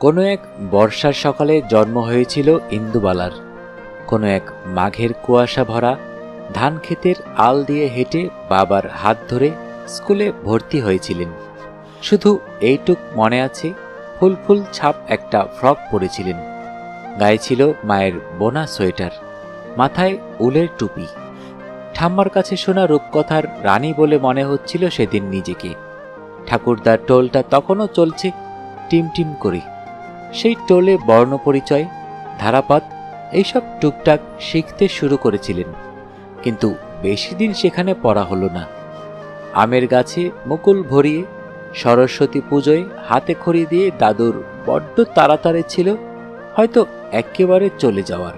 কোনো এক বর্ষার সকালে জন্ম হয়েছিল ইন্দুবালার। কোনো এক মাঘের কুয়াশা ভরা ধান ক্ষেতের আল দিয়ে হেঁটে বাবার হাত ধরে স্কুলে ভর্তি হয়েছিলেন। শুধু এইটুক মনে আছে, ফুল ফুল ছাপ একটা ফ্রক পরেছিলেন, গায়ে ছিল মায়ের বোনা সোয়েটার, মাথায় উলের টুপি। ঠাম্মার কাছে শোনা রূপকথার রানী বলে মনে হচ্ছিল সেদিন নিজেকে। ঠাকুরদার টোলটা তখনও চলছে টিমটিম করে। সেই টোলে বর্ণপরিচয়, ধারাপাত এইসব টুকটাক শিখতে শুরু করেছিলেন, কিন্তু বেশি দিন সেখানে পড়া হলো না। আমের গাছে মুকুল ভরিয়ে সরস্বতী পুজোয় হাতে খড়ি দিয়ে দাদুর বড্ড তাড়াতাড়ি ছিল হয়তো একেবারে চলে যাওয়ার।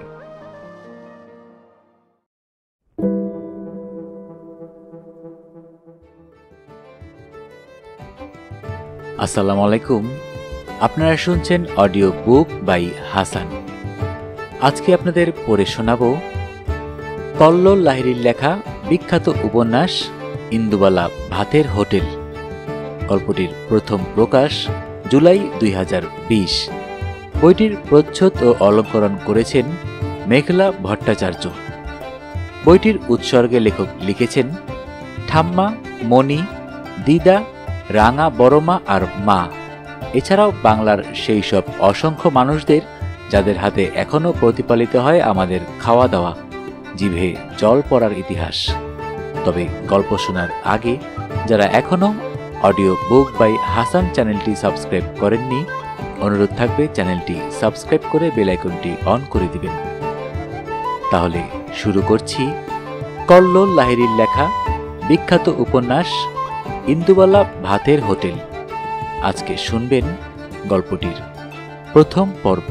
আসসালামু আলাইকুম, আপনারা শুনছেন অডিও বুক বাই হাসান। আজকে আপনাদের পড়ে শোনাব কল্লোল লাহিড়ীর লেখা বিখ্যাত উপন্যাস ইন্দুবালা ভাতের হোটেল। গল্পটির প্রথম প্রকাশ জুলাই 2020। বইটির প্রচ্ছদ ও অলঙ্করণ করেছেন মেঘলা ভট্টাচার্য। বইটির উৎসর্গে লেখক লিখেছেন ঠাম্মা, মণি, দিদা, রাঙা বড়মা আর মা, এছাড়াও বাংলার সেই সব অসংখ্য মানুষদের যাদের হাতে এখনও প্রতিপালিত হয় আমাদের খাওয়া দাওয়া, জিভে জল পড়ার ইতিহাস। তবে গল্প শোনার আগে যারা এখনও অডিও বুক বাই হাসান চ্যানেলটি সাবস্ক্রাইব করেননি, অনুরোধ থাকবে চ্যানেলটি সাবস্ক্রাইব করে বেল আইকনটি অন করে দিবেন। তাহলে শুরু করছি কল্লোল লাহিড়ীর লেখা বিখ্যাত উপন্যাস ইন্দুবালা ভাতের হোটেল। আজকে শুনবেন গল্পটির প্রথম পর্ব।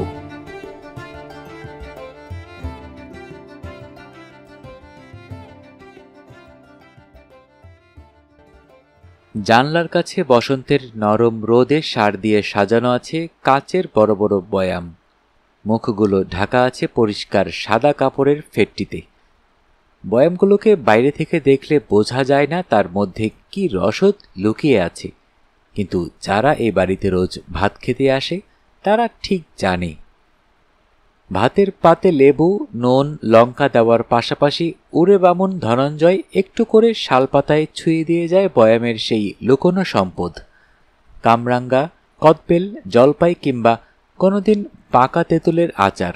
জানলার কাছে বসন্তের নরম রোদে সার দিয়ে সাজানো আছে কাচের বড় বড় বয়াম। মুখগুলো ঢাকা আছে পরিষ্কার সাদা কাপড়ের ফেটটিতে। বয়ামগুলোকে বাইরে থেকে দেখলে বোঝা যায় না তার মধ্যে কি রসদ লুকিয়ে আছে, কিন্তু যারা এই বাড়িতে রোজ ভাত খেতে আসে তারা ঠিক জানে। ভাতের পাতে লেবু, নুন, লঙ্কা দেওয়ার পাশাপাশি উড়ে বামুন ধনঞ্জয় একটু করে শালপাতায় ছুঁয়ে দিয়ে যায় বয়ামের সেই লুকোনো সম্পদ, কামরাঙ্গা, কদবেল, জলপাই কিংবা কোনোদিন পাকা তেঁতুলের আচার।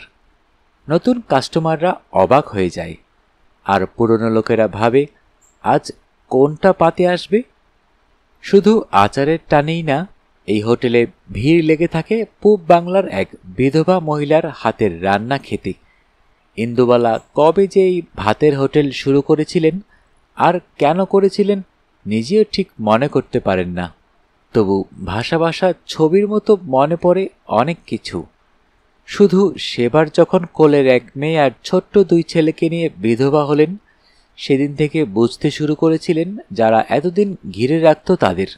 নতুন কাস্টমাররা অবাক হয়ে যায়, আর পুরনো লোকেরা ভাবে আজ কোনটা পাতে আসবে। শুধু আচারের টানেই না, এই হোটেলে ভিড় লেগে থাকে পূব বাংলার এক বিধবা মহিলার হাতের রান্না খেতে। ইন্দুবালা কবে যে এই ভাতের হোটেল শুরু করেছিলেন আর কেন করেছিলেন নিজেও ঠিক মনে করতে পারেন না, তবু ভাষা ভাষা ছবির মতো মনে পড়ে অনেক কিছু। শুধু সেবার যখন কোলের এক মেয়ে আর ছোট্ট দুই ছেলেকে নিয়ে বিধবা হলেন, সেদিন থেকে বুঝতে শুরু করেছিলেন যারা এতদিন ঘিরে রাখত তাদের,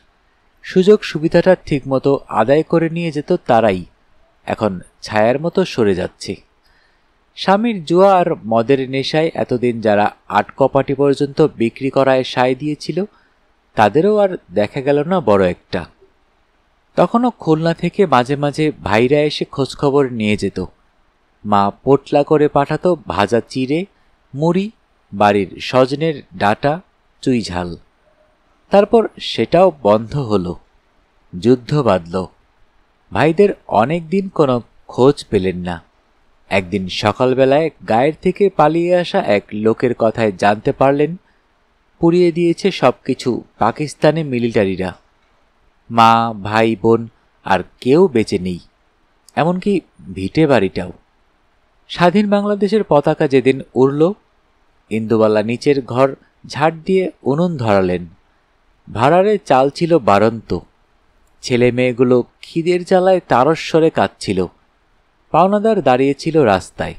সুযোগ সুবিধাটা ঠিকমতো আদায় করে নিয়ে যেত তারাই এখন ছায়ার মতো সরে যাচ্ছে। স্বামীর জুয়া আর মদের নেশায় এতদিন যারা আটকপাটি পর্যন্ত বিক্রি করায় সায় দিয়েছিল, তাদেরও আর দেখা গেল না বড় একটা। তখনও খুলনা থেকে মাঝে মাঝে ভাইরা এসে খোঁজখবর নিয়ে যেত। মা পোটলা করে পাঠাতো ভাজা চিড়ে, মুড়ি, বাড়ির সজনের ডাঁটা, চুই ঝাল। তারপর সেটাও বন্ধ হলো, যুদ্ধ বাঁধল। ভাইদের অনেক দিন কোনো খোঁজ পেলেন না। একদিন সকালবেলায় গায়ের থেকে পালিয়ে আসা এক লোকের কথায় জানতে পারলেন পুড়িয়ে দিয়েছে সবকিছু পাকিস্তানি মিলিটারিরা। মা, ভাই, বোন আর কেউ বেঁচে নেই, এমনকি ভিটে বাড়িটাও। স্বাধীন বাংলাদেশের পতাকা যেদিন উড়ল, ইন্দুবালা নিচের ঘর ঝাড় দিয়ে উনুন ধরালেন। ভাড়ারে চাল ছিল বাড়ন্ত। ছেলে মেয়েগুলো খিদের জ্বালায় তারস্বরে কাঁদছিল। পাওনাদার দাঁড়িয়েছিল রাস্তায়।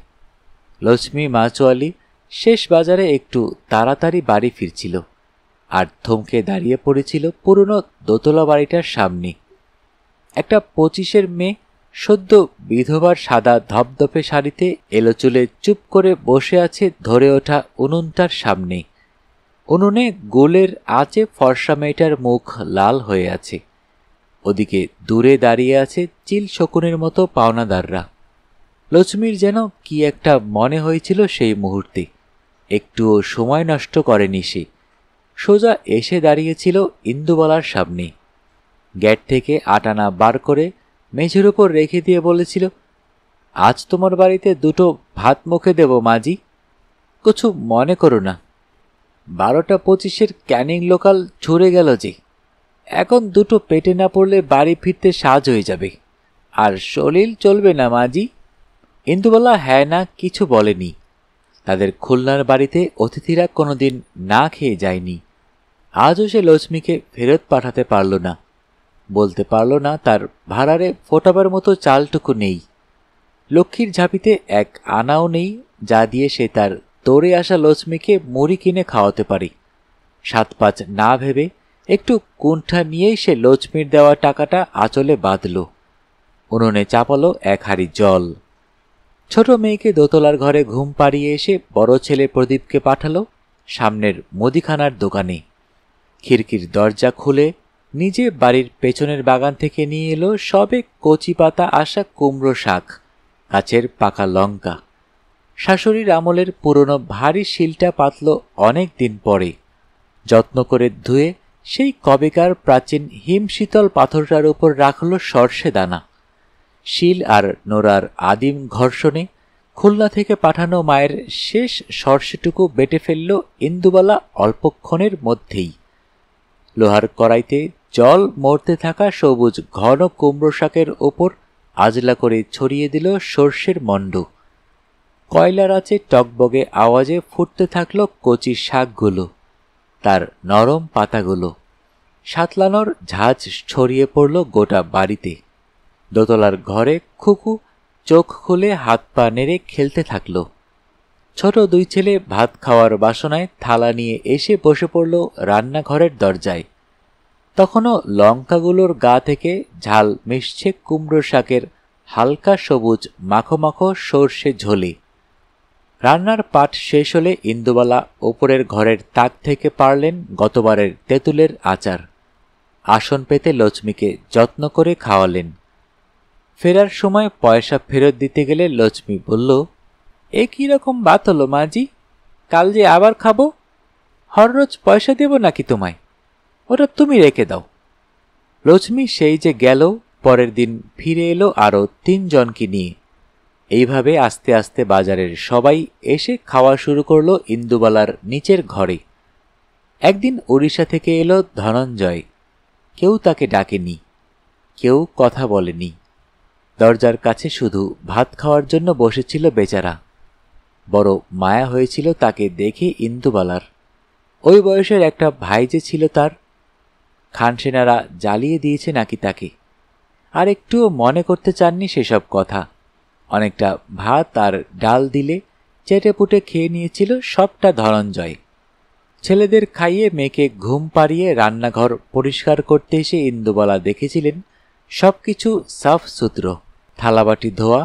লক্ষ্মী মাছওয়ালি শেষ বাজারে একটু তাড়াতাড়ি বাড়ি ফিরছিল, আর থমকে দাঁড়িয়ে পড়েছিল পুরনো দোতলা বাড়িটার সামনে। একটা 25-এর মেয়ে সদ্য বিধবার সাদা ধপধপে শাড়িতে এলো চুলে চুপ করে বসে আছে ধরে ওঠা উনুনটার সামনে। উনুনে গোলের আঁচে ফর্সা মেয়েটার মুখ লাল হয়ে আছে। ওদিকে দূরে দাঁড়িয়ে আছে চিল শকুনের মতো পাওনাদাররা। লক্ষ্মীর যেন কি একটা মনে হয়েছিল সেই মুহূর্তে। একটুও সময় নষ্ট করেনি সে, সোজা এসে দাঁড়িয়েছিল ইন্দুবালার সামনে। গেট থেকে আটানা বার করে মেঝের উপর রেখে দিয়ে বলেছিল, আজ তোমার বাড়িতে দুটো ভাত মুখে দেব মাজি, কিছু মনে করো না। 12:25 ক্যানিং লোকাল ছুড়ে গেল যে, এখন দুটো পেটে না পড়লে বাড়ি ফিরতে সাজ হয়ে যাবে, আর শরীর চলবে না মাজি। ইন্দুবালা হ্যাঁ না কিছু বলেনি। তাদের খুলনার বাড়িতে অতিথিরা কোনোদিন না খেয়ে যায়নি। আজও সে লক্ষ্মীকে ফেরত পাঠাতে পারল না, বলতে পারল না তার ভাড়ারে ফোটাবার মতো চালটুকু নেই। লক্ষ্মীর ঝাঁপিতে এক আনাও নেই যা দিয়ে সে তার দৌড়ে আসা লক্ষ্মীকে মুড়ি কিনে খাওয়াতে পারে। 7-5 না ভেবে একটু কুণ্ঠা নিয়েই সে লক্ষ্মীর দেওয়া টাকাটা আঁচলে বাঁধল। উনুনে চাপালো এক হাঁড়ি জল। ছোট মেয়েকে দোতলার ঘরে ঘুম পাড়িয়ে এসে বড় ছেলে প্রদীপকে পাঠালো সামনের মুদিখানার দোকানে। খিড়কির দরজা খুলে নিজে বাড়ির পেছনের বাগান থেকে নিয়ে এলো সবে কচি পাতা আসা কুমড়ো শাক, গাছের পাকা লঙ্কা। শাশুড়ির আমলের পুরনো ভারী শিলটা পাতল অনেক দিন পরে। যত্ন করে ধুয়ে সেই কবেকার প্রাচীন হিমশীতল পাথরটার উপর রাখল সর্ষে দানা। শিল আর নোরার আদিম ঘর্ষণে খুলনা থেকে পাঠানো মায়ের শেষ সর্ষেটুকু বেটে ফেলল ইন্দুবালা অল্পক্ষণের মধ্যেই। লোহার কড়াইতে জল মরতে থাকা সবুজ ঘন কুমড়ো শাকের ওপর আজলা করে ছড়িয়ে দিল সর্ষের মণ্ড। কয়লার আঁচে টকবগে আওয়াজে ফুটতে থাকল কচি শাকগুলো, তার নরম পাতাগুলো। সাতলানোর ঝাঁজ ছড়িয়ে পড়ল গোটা বাড়িতে। দোতলার ঘরে খুকু চোখ খুলে হাত পা নেড়ে খেলতে থাকল। ছোট দুই ছেলে ভাত খাওয়ার বাসনায় থালা নিয়ে এসে বসে পড়ল রান্নাঘরের দরজায়। তখনও লঙ্কাগুলোর গা থেকে ঝাল মিশছে কুমড়ো শাকের হালকা সবুজ মাখো মাখো সর্ষে ঝোলে। রান্নার পাট শেষ হলে ইন্দুবালা ওপরের ঘরের তাক থেকে পারলেন গতবারের তেঁতুলের আচার। আসন পেতে লক্ষ্মীকে যত্ন করে খাওয়ালেন। ফেরার সময় পয়সা ফেরত দিতে গেলে লক্ষ্মী বলল, এ কি রকম বাত হলো মাজি, কাল যে আবার খাবো, হররোজ পয়সা দেব নাকি তোমায়? ওটা তুমি রেখে দাও। লক্ষ্মী সেই যে গেল, পরের দিন ফিরে এলো আরও 3 জনকে নিয়ে। এইভাবে আস্তে আস্তে বাজারের সবাই এসে খাওয়া শুরু করলো ইন্দুবালার নিচের ঘরে। একদিন উড়িষ্যা থেকে এলো ধনঞ্জয়। কেউ তাকে ডাকেনি, কেউ কথা বলেনি। দরজার কাছে শুধু ভাত খাওয়ার জন্য বসেছিল বেচারা। বড় মায়া হয়েছিল তাকে দেখে ইন্দুবালার। ওই বয়সের একটা ভাই যে ছিল তার। খানসেনারা জ্বালিয়ে দিয়েছে নাকি তাকে, আর একটুও মনে করতে চাননি সেসব কথা। অনেকটা ভাত আর ডাল দিলে চেটেপুটে খেয়ে নিয়েছিল সবটা ধনঞ্জয়। ছেলেদের খাইয়ে মেয়েকে ঘুম পাড়িয়ে রান্নাঘর পরিষ্কার করতে এসে ইন্দুবালা দেখেছিলেন সবকিছু সাফ সুতরো, থালাবাটি ধোয়া,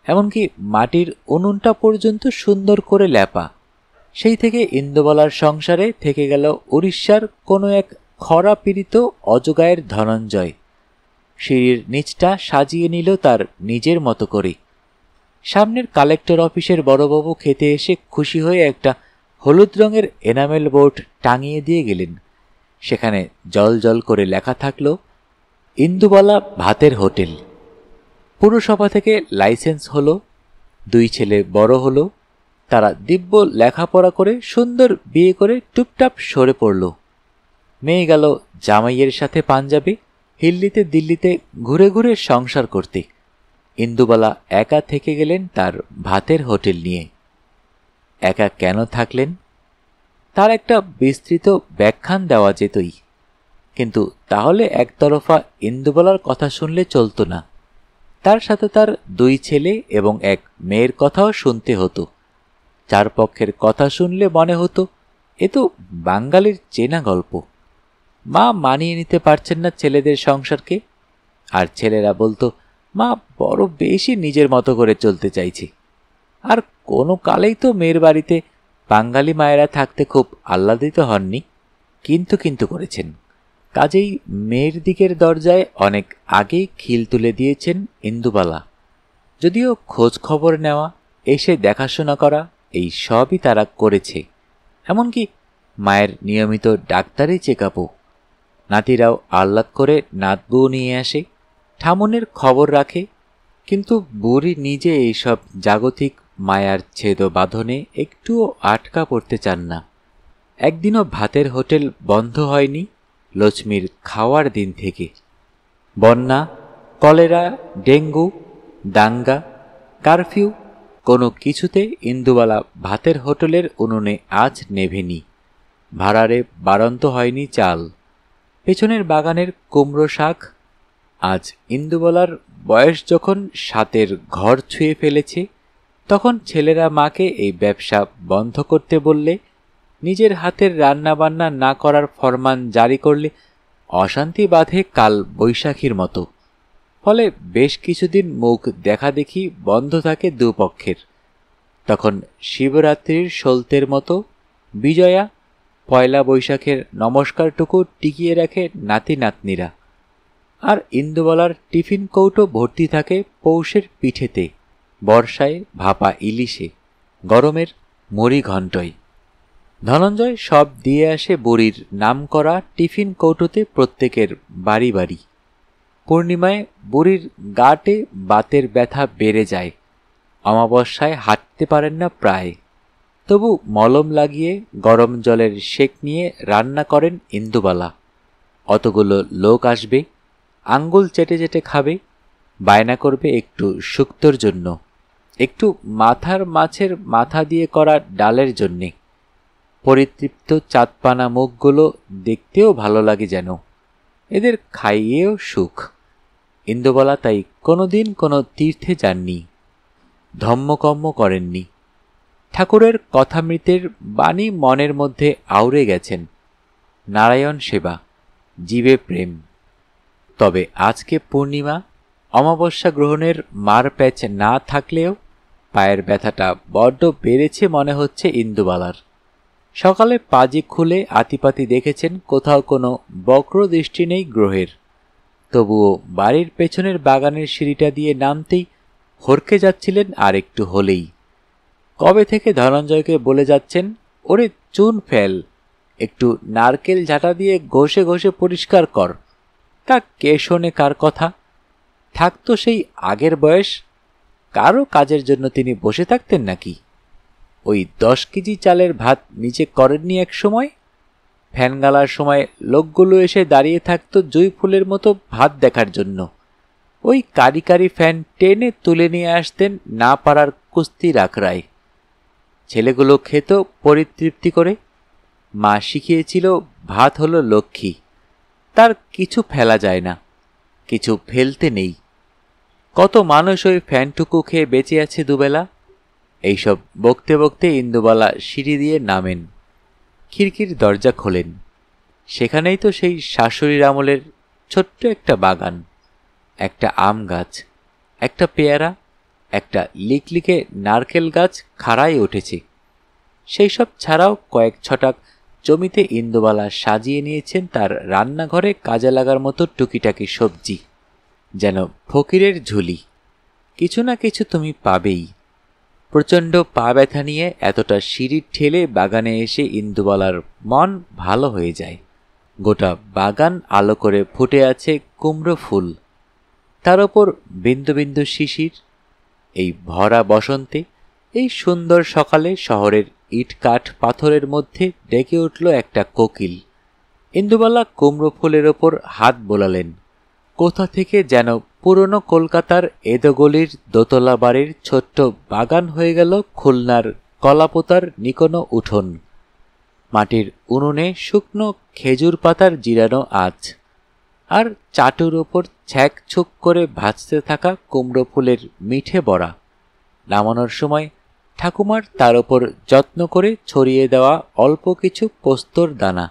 এমনকি মাটির উনুনটা পর্যন্ত সুন্দর করে লেপা। সেই থেকে ইন্দুবালার সংসারে থেকে গেল উড়িষ্যার কোনো এক খরা পীড়িত অজগায়ের ধনঞ্জয়। সিঁড়ির নিচটা সাজিয়ে নিল তার নিজের মতো করে। সামনের কালেক্টর অফিসের বড়বাবু খেতে এসে খুশি হয়ে একটা হলুদ রঙের এনামেল বোর্ড টাঙিয়ে দিয়ে গেলেন। সেখানে জল জল করে লেখা থাকল, ইন্দুবালা ভাতের হোটেল। পুরসভা থেকে লাইসেন্স হলো, 2 ছেলে বড় হলো, তারা দিব্য লেখাপড়া করে সুন্দর বিয়ে করে টুপটাপ সরে পড়ল। মেয়ে গেল জামাইয়ের সাথে পাঞ্জাবে, হিল্লিতে দিল্লিতে ঘুরে ঘুরে সংসার করতে। ইন্দুবালা একা থেকে গেলেন তার ভাতের হোটেল নিয়ে। একা কেন থাকলেন তার একটা বিস্তৃত ব্যাখ্যান দেওয়া যেতই, কিন্তু তাহলে একতরফা ইন্দুবালার কথা শুনলে চলত না। তার সাথে তার 2 ছেলে এবং এক মেয়ের কথাও শুনতে হতো। 4 পক্ষের কথা শুনলে মনে হতো এ তো বাঙালির চেনা গল্প। মা মানিয়ে নিতে পারছেন না ছেলেদের সংসারকে, আর ছেলেরা বলতো মা বড় বেশি নিজের মতো করে চলতে চাইছে। আর কোনো কালেই তো মেয়ের বাড়িতে বাঙালি মায়েরা থাকতে খুব আহ্লাদিত হননি, কিন্তু করেছেন। কাজেই মেয়ের দিকের দরজায় অনেক আগেই খিল তুলে দিয়েছেন ইন্দুবালা। যদিও খোঁজ খবর নেওয়া, এসে দেখাশোনা করা, এই সবই তারা করেছে। এমনকি মায়ের নিয়মিত ডাক্তারি চেক আপও। নাতিরাও আহ্লাদ করে নাতবউ নিয়ে আসে, ঠামনের খবর রাখে। কিন্তু বুড়ি নিজে এইসব জাগতিক মায়ার ছেদ বাঁধনে একটুও আটকা পড়তে চান না। একদিনও ভাতের হোটেল বন্ধ হয়নি লক্ষ্মীর খাওয়ার দিন থেকে। বন্যা, কলেরা, ডেঙ্গু, দাঙ্গা, কারফিউ, কোনো কিছুতে ইন্দুবালা ভাতের হোটেলের উনুনে আজ নেভেনি। ভাড়ারে বাড়ন্ত হয়নি চাল। পেছনের বাগানের কুমড়ো শাক। আজ ইন্দুবালার বয়স যখন 7-এর ঘর ছুঁয়ে ফেলেছে, তখন ছেলেরা মাকে এই ব্যবসা বন্ধ করতে বললে, নিজের হাতের রান্নাবান্না না করার ফরমান জারি করলে অশান্তি বাঁধে কাল বৈশাখীর মতো। ফলে বেশ কিছুদিন মুখ দেখাদেখি বন্ধ থাকে দুপক্ষের। তখন শিবরাত্রির সলতের মতো বিজয়া, পয়লা বৈশাখের নমস্কারটুকু টিকিয়ে রাখে নাতি নাতনিরা। আর ইন্দুবালার টিফিন কৌটো ভর্তি থাকে পৌষের পিঠেতে, বর্ষায় ভাপা ইলিশে, গরমের মুড়ি ঘণ্টয়। ধনঞ্জয় সব দিয়ে আসে বুড়ির নাম করা টিফিন কৌটোতে প্রত্যেকের বাড়ি বাড়ি। পূর্ণিমায় বুড়ির গাটে বাতের ব্যথা বেড়ে যায়। অমাবস্যায় হাঁটতে পারেন না প্রায়। তবু মলম লাগিয়ে গরম জলের সেক নিয়ে রান্না করেন ইন্দুবালা। অতগুলো লোক আসবে, আঙ্গুল চেটে চেটে খাবে, বায়না করবে একটু শুক্তোর জন্য, একটু মাথার মাছের মাথা দিয়ে করা ডালের জন্যে। পরিতৃপ্ত চাঁদপানা মুখগুলো দেখতেও ভালো লাগে যেন। এদের খাইয়েও সুখ। ইন্দুবালা তাই কোনোদিন কোনো তীর্থে যাননি, ধম্মকম্ম করেননি। ঠাকুরের কথামৃতের বাণী মনের মধ্যে আউড়ে গেছেন। নারায়ণ সেবা, জীবে প্রেম। তবে আজকে পূর্ণিমা, অমাবস্যা গ্রহণের মার প্যাচ না থাকলেও পায়ের ব্যথাটা বড্ড বেড়েছে মনে হচ্ছে ইন্দুবালার। সকালে পাজি খুলে আতিপাতি দেখেছেন কোথাও কোনো বক্র দৃষ্টি নেই গ্রহের। তবুও বাড়ির পেছনের বাগানের সিঁড়িটা দিয়ে নামতেই হরকে যাচ্ছিলেন আর একটু হলেই। কবে থেকে ধনঞ্জয়কে বলে যাচ্ছেন, ওরে চুন ফেল, একটু নারকেল ঝাঁটা দিয়ে ঘষে ঘষে পরিষ্কার কর। তা কে শোনে কার কথা? থাকতো সেই আগের বয়স। কারো কাজের জন্য তিনি বসে থাকতেন নাকি? ওই 10 কেজি চালের ভাত নিচে করেননি এক সময়? ফ্যান গালার সময় লোকগুলো এসে দাঁড়িয়ে থাকতো জুঁই ফুলের মতো ভাত দেখার জন্য। ওই কারি কারি ফ্যান টেনে তুলে নিয়ে আসতেন না পারার কুস্তির আখড়ায়। ছেলেগুলো খেত পরিতৃপ্তি করে। মা শিখিয়েছিল ভাত হলো লক্ষ্মী, তার কিছু ফেলা যায় না, কিছু ফেলতে নেই। কত মানুষ ওই ফ্যানটুকু খেয়ে বেঁচে আছে দুবেলা। এইসব বকতে বকতে ইন্দুবালা সিঁড়ি দিয়ে নামেন, খিড়কির দরজা খোলেন। সেখানেই তো সেই শাশুড়ির আমলের ছোট্ট একটা বাগান, একটা আম গাছ, একটা পেয়ারা, একটা লিকলিকে নারকেল গাছ খাড়াই উঠেছে। সেই সব ছাড়াও কয়েক ছটাক জমিতে ইন্দুবালা সাজিয়ে নিয়েছেন তার রান্নাঘরে কাজে লাগার মতো টুকিটাকি সবজি। যেন ফকিরের ঝুলি, কিছু না কিছু তুমি পাবেই। প্রচণ্ড পা ব্যথা নিয়ে এতটা সিঁড়ি ঠেলে বাগানে এসে ইন্দুবালার মন ভালো হয়ে যায়। গোটা বাগান আলো করে ফুটে আছে কুমড়ো ফুল, তার ওপর বিন্দু বিন্দু শিশির। এই ভরা বসন্তে, এই সুন্দর সকালে শহরের ইট কাঠ পাথরের মধ্যে ডেকে উঠল একটা কোকিল। ইন্দুবালা কুমড়ো ফুলের ওপর হাত বোলালেন। কোথা থেকে যেন পুরনো কলকাতার এদোগলির দোতলা বাড়ির ছোট্ট বাগান হয়ে গেল খুলনার কলাপোতার নিকোনো উঠোন। মাটির উনুনে শুকনো খেজুর পাতার জিরানো আঁচ, আর চাটুর ওপর ছ্যাঁক ছুক করে ভাজতে থাকা কুমড়ো ফুলের মিঠে বড়া। নামানোর সময় ঠাকুমার তার ওপর যত্ন করে ছড়িয়ে দেওয়া অল্প কিছু পোস্তর দানা।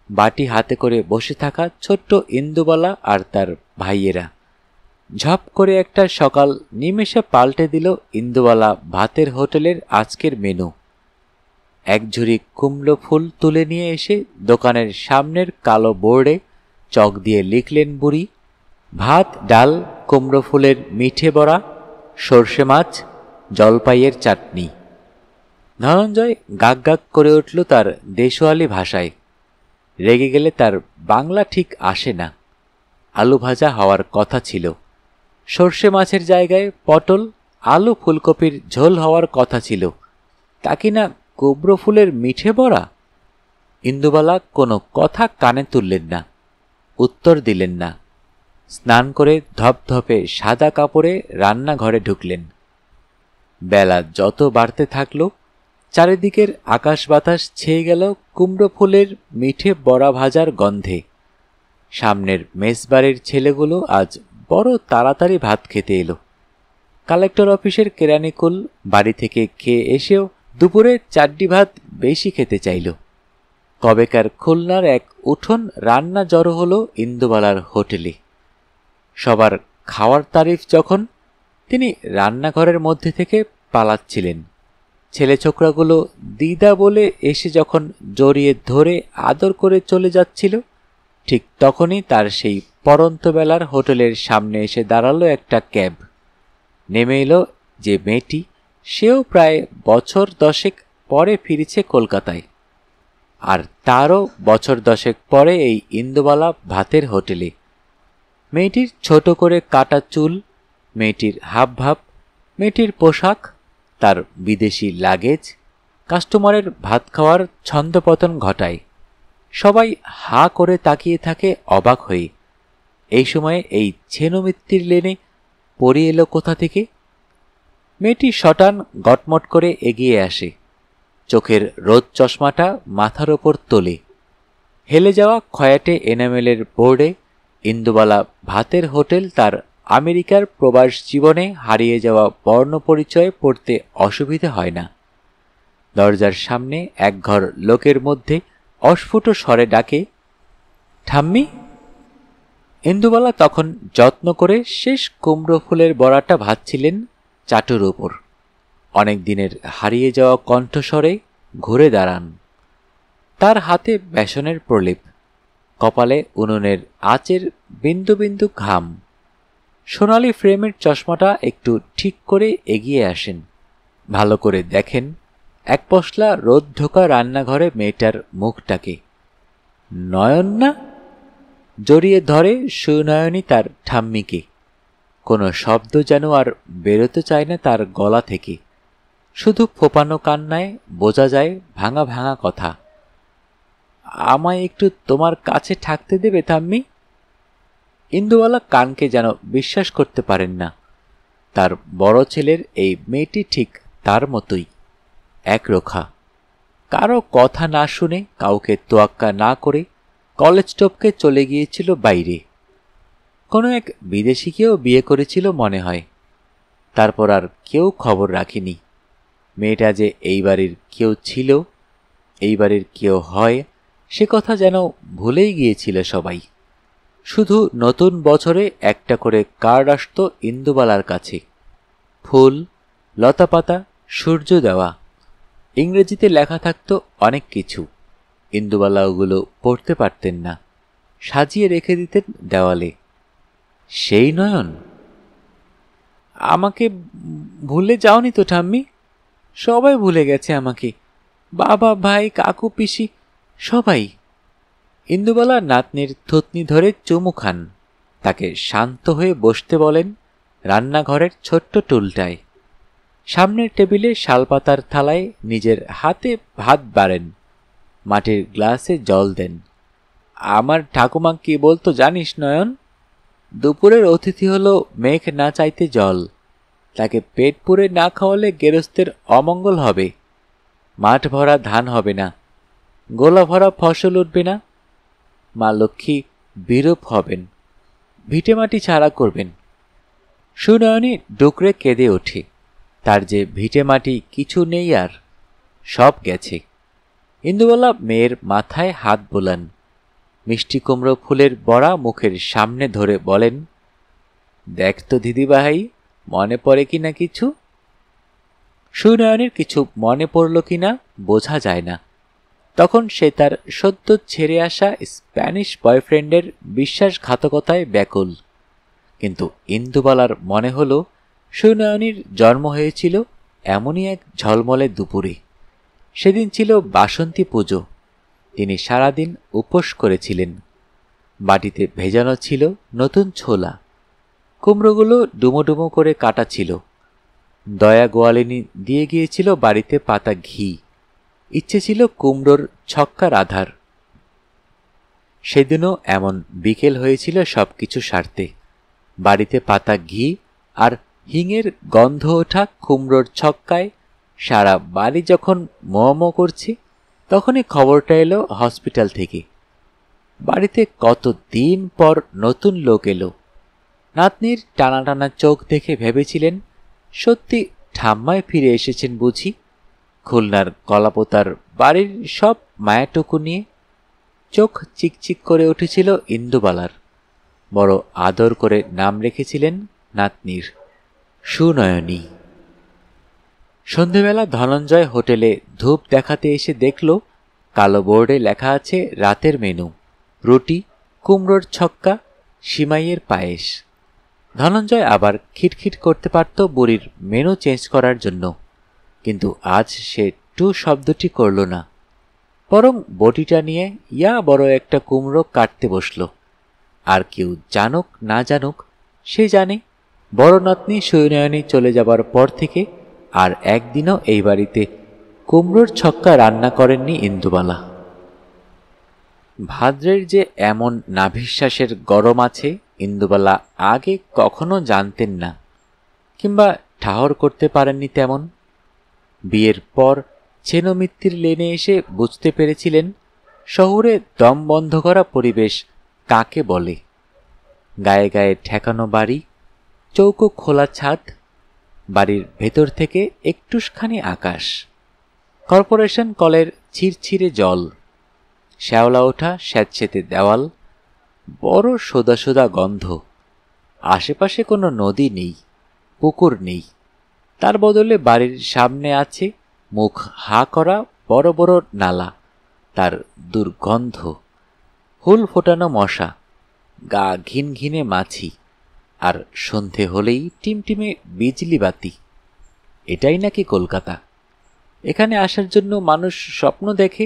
বাটি হাতে করে বসে থাকা ছোট্ট ইন্দুবালা আর তার ভাইয়েরা। ঝপ করে একটা সকাল নিমেষে পাল্টে দিল ইন্দুবালা ভাতের হোটেলের আজকের মেনু। এক ঝুড়ি কুমড়ো ফুল তুলে নিয়ে এসে দোকানের সামনের কালো বোর্ডে চক দিয়ে লিখলেন বুড়ি, ভাত, ডাল, কুমড়ো ফুলের মিঠে বড়া, সর্ষে মাছ, জলপাইয়ের চাটনি। ধনঞ্জয় গাক গাক করে উঠল তার দেশোয়ালি ভাষায়। রেগে গেলে তার বাংলা ঠিক আসে না। আলু ভাজা হওয়ার কথা ছিল, সর্ষে মাছের জায়গায় পটল, আলু, ফুলকপির ঝোল হওয়ার কথা ছিল, তা কিনা কুমড়ো ফুলের মিঠে বড়া। ইন্দুবালা কোনো কথা কানে তুললেন না, উত্তর দিলেন না। স্নান করে ধপধপে সাদা কাপড়ে রান্নাঘরে ঢুকলেন। বেলা যত বাড়তে থাকল, চারিদিকের আকাশ বাতাস ছেয়ে গেল কুমড়ো ফুলের মিঠে বড়া ভাজার গন্ধে। সামনের মেসবাড়ির ছেলেগুলো আজ বড় তাড়াতাড়ি ভাত খেতে এলো। কালেক্টর অফিসের কেরানিকুল বাড়ি থেকে খেয়ে এসেও দুপুরে চাড্ডি ভাত বেশি খেতে চাইল। কবেকার খুলনার এক উঠোন রান্না জড়ো হলো ইন্দুবালার হোটেলে। সবার খাওয়ার তারিফ যখন, তিনি রান্নাঘরের মধ্যে থেকে পালাচ্ছিলেন। ছেলে ছোকরাগুলো দিদা বলে এসে যখন জড়িয়ে ধরে আদর করে চলে যাচ্ছিল, ঠিক তখনই তার সেই পরন্ত বেলার হোটেলের সামনে এসে দাঁড়ালো একটা ক্যাব। নেমে এলো যে মেয়েটি, সেও প্রায় বছর 10 পরে ফিরেছে কলকাতায়, আর তারও বছর 10 পরে এই ইন্দুবালা ভাতের হোটেলে। মেয়েটির ছোট করে কাটা চুল, মেয়েটির হাবভাব, মেয়েটির পোশাক, তার বিদেশি লাগেজ কাস্টমারের ভাত খাওয়ার ছন্দপতন ঘটায়। সবাই হা করে তাকিয়ে থাকে অবাক হয়ে। এই সময়ে এই ছেনুমিত্তির লেনে পড়ে এলো কোথা থেকে? মেয়েটি শটান গটমট করে এগিয়ে আসে, চোখের রোদ চশমাটা মাথার ওপর তোলে। হেলে যাওয়া খয়াটে এনামেলের বোর্ডে ইন্দুবালা ভাতের হোটেল তার আমেরিকার প্রবাস জীবনে হারিয়ে যাওয়া বর্ণ পরিচয় পড়তে অসুবিধে হয় না। দরজার সামনে একঘর লোকের মধ্যে অস্ফুট স্বরে ডাকে, ঠাম্মি। ইন্দুবালা তখন যত্ন করে শেষ কুমড়ো ফুলের বড়াটা ভাজছিলেন চাটুর উপর। অনেক দিনের হারিয়ে যাওয়া কণ্ঠস্বরে ঘুরে দাঁড়ান। তার হাতে বেসনের প্রলেপ, কপালে উনুনের আঁচের বিন্দু বিন্দু ঘাম। সোনালি ফ্রেমের চশমাটা একটু ঠিক করে এগিয়ে আসেন। ভালো করে দেখেন এক পশলা রোদ ঢোকা রান্নাঘরে মেয়েটার মুখটাকে। নয়ন না? জড়িয়ে ধরে সুনয়নী তার ঠাম্মিকে। কোনো শব্দ যেন আর বেরোতে চায় না তার গলা থেকে। শুধু ফোপানো কান্নায় বোঝা যায় ভাঙা ভাঙা কথা। আমায় একটু তোমার কাছে থাকতে দেবে ঠাম্মি? ইন্দুবালা কানকে যেন বিশ্বাস করতে পারেন না। তার বড় ছেলের এই মেয়েটি ঠিক তার মতোই, একরোখা। কারো কথা না শুনে, কাউকে তোয়াক্কা না করে কলেজ টপকে চলে গিয়েছিল বাইরে। কোনো এক বিদেশিকেও বিয়ে করেছিল মনে হয়। তারপর আর কেউ খবর রাখেনি। মেয়েটা যে এই বাড়ির কেউ ছিল, এই বাড়ির কেউ হয়, সে কথা যেন ভুলেই গিয়েছিল সবাই। শুধু নতুন বছরে একটা করে কার্ড আসত ইন্দুবালার কাছে, ফুল, লতাপাতা, সূর্য দেওয়া। ইংরেজিতে লেখা থাকত অনেক কিছু। ইন্দুবালা ওগুলো পড়তে পারতেন না, সাজিয়ে রেখে দিতেন দেওয়ালে। সেই নয়ন। আমাকে ভুলে যাওনি তো ঠাম্মি? সবাই ভুলে গেছে আমাকে, বাবা, ভাই, কাকু, পিসি, সবাই। ইন্দুবালা নাতনির থুতনি ধরে চুমু খান, তাকে শান্ত হয়ে বসতে বলেন রান্নাঘরের ছোট্ট টুলটায়। সামনের টেবিলে শালপাতার থালায় নিজের হাতে ভাত বাড়েন, মাটির গ্লাসে জল দেন। আমার ঠাকুমা কি বলতো জানিস নয়ন? দুপুরের অতিথি হলো মেঘ না চাইতে জল। তাকে পেট পুরে না খাওয়ালে গেরস্তের অমঙ্গল হবে। মাঠ ভরা ধান হবে না, গোলা ভরা ফসল উঠবে না। মা লক্ষ্মী বিরূপ হবেন, ভিটেমাটি ছাড়া করবেন। সুনয়নী ডুকরে কেঁদে ওঠে। তার যে ভিটেমাটি কিছু নেই, আর সব গেছে। ইন্দুবালা মেয়ের মাথায় হাত বোলান, মিষ্টি কুমড়ো ফুলের বড়া মুখের সামনে ধরে বলেন, দেখ তো দিদিভাই, মনে পড়ে কিনা কিছু? সুনয়নীর কিছু মনে পড়ল কিনা বোঝা যায় না। তখন সে তার সদ্য ছেড়ে আসা স্প্যানিশ বয়ফ্রেন্ডের বিশ্বাসঘাতকতায় ব্যাকুল। কিন্তু ইন্দুবালার মনে হল সুনয়নীর জন্ম হয়েছিল এমনই এক ঝলমলে দুপুরে। সেদিন ছিল বাসন্তী পুজো। তিনি সারাদিন উপোস করেছিলেন। বাটিতে ভেজানো ছিল নতুন ছোলা। কুমড়োগুলো ডুমো ডুমো করে কাটা ছিল। দয়া গোয়ালিনী দিয়ে গিয়েছিল বাড়িতে পাতা ঘি। ইচ্ছে ছিল কুমড়োর ছক্কা রাধার। সেদিনও এমন বিকেল হয়েছিল সবকিছু সারতে। বাড়িতে পাতা ঘি আর হিঙের গন্ধ ওঠা কুমড়োর ছক্কায় সারা বাড়ি যখন মোমো করছে, তখনই খবরটা এলো হসপিটাল থেকে। বাড়িতে কতদিন পর নতুন লোক এলো। নাতনির টানা টানা চোখ দেখে ভেবেছিলেন সত্যি ঠাম্মায় ফিরে এসেছেন বুঝি। খুলনার কলাপোতার বাড়ির সব মায়াটুকু নিয়ে চোখ চিকচিক করে উঠেছিল ইন্দুবালার। বড় আদর করে নাম রেখেছিলেন নাতনির, সুনয়নী। সন্ধেবেলা ধনঞ্জয় হোটেলে ধূপ দেখাতে এসে দেখল কালো বোর্ডে লেখা আছে রাতের মেনু: রুটি, কুমড়োর ছক্কা, সিমাইয়ের পায়েস। ধনঞ্জয় আবার খিটখিট করতে পারত বুড়ির মেনু চেঞ্জ করার জন্য, কিন্তু আজ সে টু শব্দটি করল না। বরং বটিটা নিয়ে ইয়া বড় একটা কুমড়ো কাটতে বসল। আর কেউ জানুক না জানুক, সে জানে বড় নাতনি সুনয়নী চলে যাবার পর থেকে আর একদিনও এই বাড়িতে কুমড়োর ছক্কা রান্না করেননি ইন্দুবালা। ভাদ্রের যে এমন নাভিশ্বাসের গরম আছে ইন্দুবালা আগে কখনো জানতেন না, কিংবা ঠাহর করতে পারেননি তেমন। বিয়ের পর ছেনমিত্তির লেনে এসে বুঝতে পেরেছিলেন শহুরে দম বন্ধ করা পরিবেশ কাকে বলে। গায়ে গায়ে ঠেকানো বাড়ি, চৌকো খোলা ছাদ, বাড়ির ভেতর থেকে একটুখানি আকাশ, কর্পোরেশন কলের ছিরছিরে জল, শ্যাওলা ওঠা স্যাঁতসেঁতে দেওয়াল, বড় সোদা সোদা গন্ধ। আশেপাশে কোনো নদী নেই, পুকুর নেই। তার বদলে বাড়ির সামনে আছে মুখ হা করা বড় বড় নালা, তার দুর্গন্ধ, হুল ফোটানো মশা, গা ঘিন ঘিনে মাছি, আর সন্ধে হলেই টিমটিমে বিজলি বাতি। এটাই নাকি কলকাতা? এখানে আসার জন্য মানুষ স্বপ্ন দেখে,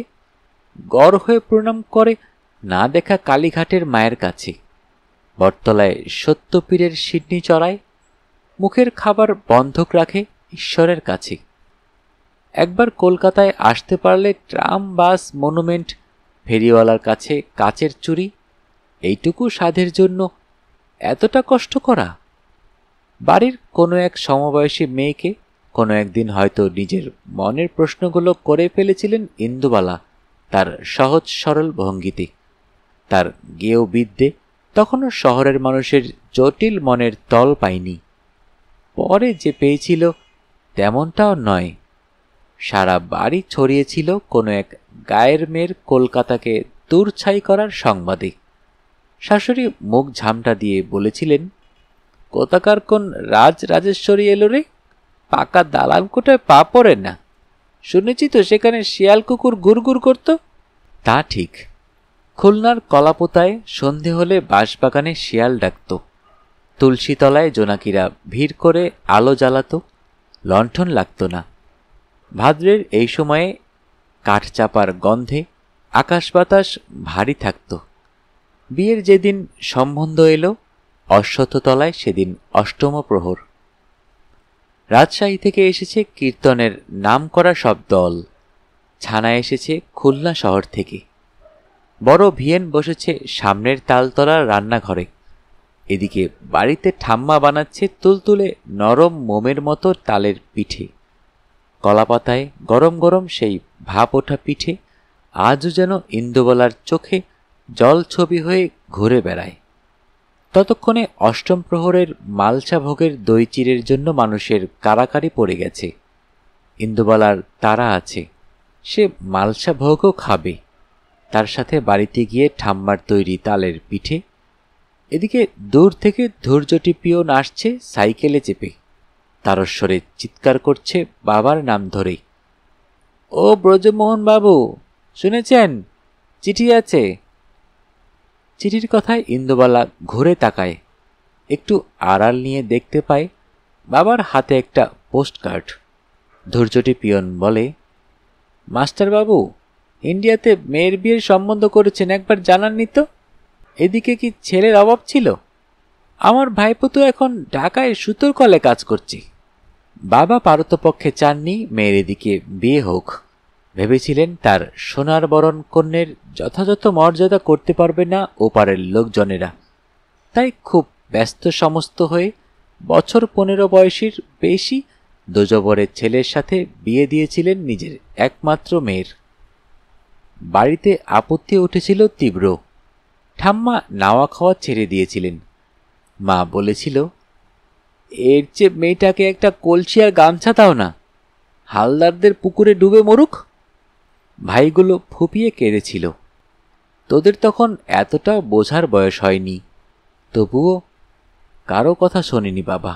গড় হয়ে প্রণাম করে না দেখা কালীঘাটের মায়ের কাছে, বটতলায় সত্যপীরের সিডনি চড়ায়, মুখের খাবার বন্ধক রাখে ঈশ্বরের কাছে। একবার কলকাতায় আসতে পারলে ট্রাম, বাস, মনুমেন্ট, ফেরিওয়ালার কাছে কাচের চুরি, এইটুকু সাধের জন্য এতটা কষ্ট করা। বাড়ির কোনো এক সমবয়সী মেয়েকে কোনো একদিন হয়তো নিজের মনের প্রশ্নগুলো করে ফেলেছিলেন ইন্দুবালা তার সহজ সরল ভঙ্গিতে। তার গেয় বিদ্যে তখনও শহরের মানুষের জটিল মনের তল পায়নি। পরে যে পেয়েছিল তেমনটাও নয়। সারা বাড়ি ছড়িয়েছিল কোনো এক গায়ের মেয়ের কলকাতাকে দূরছাই করার সংবাদে। শাশুড়ি মুখ ঝামটা দিয়ে বলেছিলেন, কোথাকার কোন রাজরাজেশ্বরী এলো রে, পাকা দালান কোটায় পা পড়ে না। শুনেছি তো সেখানে শিয়াল কুকুর গুড়গুড় করত। তা ঠিক। খুলনার কলাপোতায় সন্ধে হলে বাঁশবাগানে শিয়াল ডাকত। তুলসীতলায় জোনাকিরা ভিড় করে আলো জ্বালাত, লণ্ঠন লাগত না। ভাদ্রের এই সময়ে কাঠচাপার গন্ধে আকাশ বাতাস ভারী থাকত। বিয়ের যেদিন সম্বন্ধ এলো অশ্বত্থতলায়, সেদিন অষ্টম প্রহর। রাজশাহী থেকে এসেছে কীর্তনের নাম করা সব দল। ছানা এসেছে খুলনা শহর থেকে। বড় ভিয়েন বসেছে সামনের তালতলার রান্নাঘরে। এদিকে বাড়িতে ঠাম্মা বানাচ্ছে তুলতুলে নরম মোমের মতো তালের পিঠে। কলাপাতায় গরম গরম সেই ভাপ ওঠা পিঠে আজও যেন ইন্দুবালার চোখে জল ছবি হয়ে ঘুরে বেড়ায়। ততক্ষণে অষ্টম প্রহরের মালসা ভোগের দই চিড়ের জন্য মানুষের কারাকারি পড়ে গেছে। ইন্দুবালার তাড়া আছে, সে মালসা ভোগও খাবে, তার সাথে বাড়িতে গিয়ে ঠাম্মার তৈরি তালের পিঠে। এদিকে দূর থেকে ধৈর্যটি পিয়ন আসছে সাইকেলে চেপে, তারস্বরে চিৎকার করছে বাবার নাম ধরে, ও ব্রজমোহন বাবু, শুনেছেন, চিঠি আছে। চিঠির কথায় ইন্দুবালা ঘুরে তাকায়, একটু আড়াল নিয়ে দেখতে পায় বাবার হাতে একটা পোস্টকার্ড। ধৈর্যটি পিয়ন বলে, মাস্টারবাবু, ইন্ডিয়াতে মেয়ের বিয়ের সম্বন্ধ করেছেন, একবার জানাননি তো? এদিকে কি ছেলের অভাব ছিল? আমার ভাইপো তো এখন ঢাকায় সুতোর কলে কাজ করছে। বাবা পারতপক্ষে চাননি মেয়ের এদিকে বিয়ে হোক। ভেবেছিলেন তার সোনার বরণ কন্যের যথাযথ মর্যাদা করতে পারবে না ওপারের লোকজনেরা। তাই খুব ব্যস্ত সমস্ত হয়ে বছর 15 বয়সীর বেশি দোজবরের ছেলের সাথে বিয়ে দিয়েছিলেন নিজের একমাত্র মেয়ের। বাড়িতে আপত্তি উঠেছিল তীব্র। ঠাম্মা নাওয়া খাওয়া ছেড়ে দিয়েছিলেন। মা বলেছিল, এর চেয়ে মেয়েটাকে একটা কলসি আর গামছা দাও না, হালদারদের পুকুরে ডুবে মরুক। ভাইগুলো ফুপিয়ে কেঁদেছিল। তোদের তখন এতটা বোঝার বয়স হয়নি, তবুও কারো কথা শোনেনি বাবা।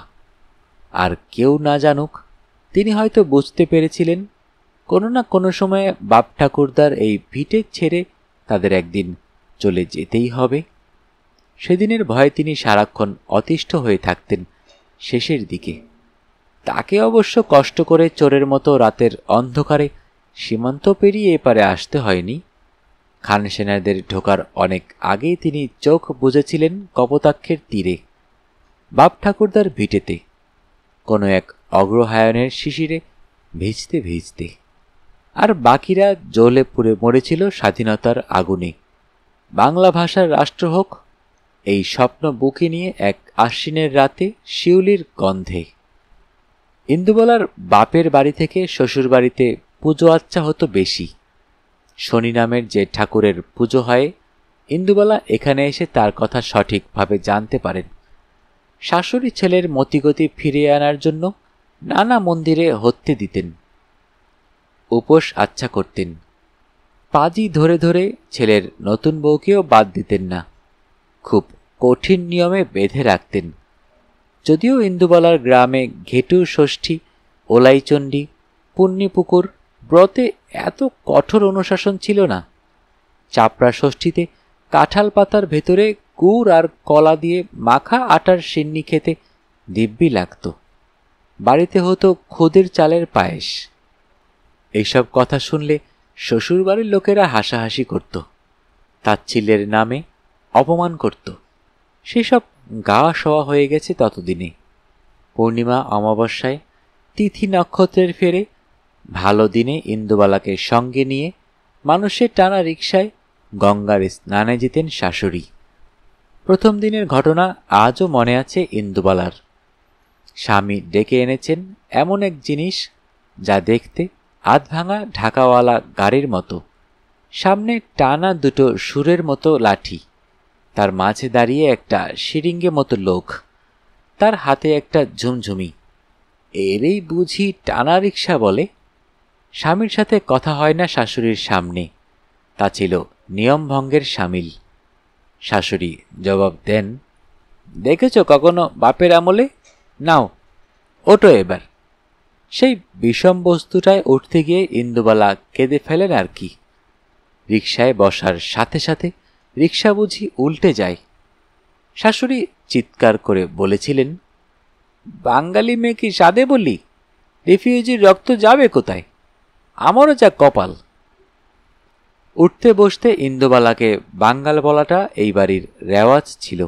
আর কেউ না জানুক, তিনি হয়তো বুঝতে পেরেছিলেন কোনো না কোনো সময়ে বাপ ঠাকুরদার এই ভিটে ছেড়ে তাদের একদিন চলে যেতেই হবে। সেদিনের ভয়ে তিনি সারাক্ষণ অতিষ্ঠ হয়ে থাকতেন। শেষের দিকে তাকে অবশ্য কষ্ট করে চোরের মতো রাতের অন্ধকারে সীমান্ত পেরিয়ে এপারে আসতে হয়নি। খানসেনাদের ঢোকার অনেক আগেই তিনি চোখ বুজেছিলেন কপোতাক্ষের তীরে, বাপ ঠাকুরদার ভিটেতে, কোনো এক অগ্রহায়ণের শিশিরে ভিজতে ভিজতে। আর বাকিরা জ্বলে পুড়ে মরেছিল স্বাধীনতার আগুনে। বাংলা ভাষার রাষ্ট্র হোক, এই স্বপ্ন বুকে নিয়ে এক আশ্বিনের রাতে শিউলির গন্ধে। ইন্দুবালার বাপের বাড়ি থেকে শ্বশুর বাড়িতে পুজো আচ্চা হতো বেশি। শনি নামের যে ঠাকুরের পুজো হয়, ইন্দুবালা এখানে এসে তার কথা সঠিকভাবে জানতে পারেন। শাশুড়ি ছেলের মতিগতি ফিরিয়ে আনার জন্য নানা মন্দিরে হত্যে দিতেন, উপোস আচ্ছা করতেন। পাজি ধরে ধরে ছেলের নতুন বউকেও বাদ দিতেন না, খুব কঠিন নিয়মে বেঁধে রাখতেন। যদিও ইন্দুবালার গ্রামে ঘেটু ষষ্ঠী, ওলাইচণ্ডী, পুণ্যিপুকুর ব্রতে এত কঠোর অনুশাসন ছিল না। চাপড়া ষষ্ঠীতে কাঁঠাল পাতার ভেতরে গুড় আর কলা দিয়ে মাখা আটার সিন্নি খেতে দিব্যি লাগত। বাড়িতে হতো খুদের চালের পায়েস। এইসব কথা শুনলে শ্বশুরবাড়ির লোকেরা হাসাহাসি করত, তাচ্ছিল্যের নামে অপমান করত। সেসব গা সওয়া হয়ে গেছে ততদিনে। পূর্ণিমা অমাবস্যায় তিথি নক্ষত্রের ফেরে ভালো দিনে ইন্দুবালাকে সঙ্গে নিয়ে মানুষের টানা রিকশায় গঙ্গার স্নানে যেতেন শাশুড়ি। প্রথম দিনের ঘটনা আজও মনে আছে ইন্দুবালার। স্বামী ডেকে এনেছেন এমন এক জিনিস যা দেখতে আধভাঙা ঢাকাওয়ালা গাড়ির মতো, সামনে টানা দুটো সুরের মতো লাঠি, তার মাঝে দাঁড়িয়ে একটা শিরিঙ্গে মতো লোক, তার হাতে একটা ঝুমঝুমি। এরই বুঝি টানা রিক্সা বলে। স্বামীর সাথে কথা হয় না শাশুড়ির সামনে, তা ছিল নিয়মভঙ্গের সামিল। শাশুড়ি জবাব দেন, দেখেছ কখনো বাপের আমলে? নাও ওটো এবার। সেই বিষম বস্তুটায় উঠতে গিয়ে ইন্দুবালা কেঁদে ফেলেন আর কি। রিকশায় বসার সাথে সাথে রিকশা বুঝি উল্টে যায়। শাশুড়ি চিৎকার করে বলেছিলেন, বাঙালি মেয়ে কি সাদে বলি? রিফিউজির রক্ত যাবে কোথায়? আমারও যা কপাল। উঠতে বসতে ইন্দুবালাকে বাঙ্গাল বলাটা এই বাড়ির রেওয়াজ ছিল।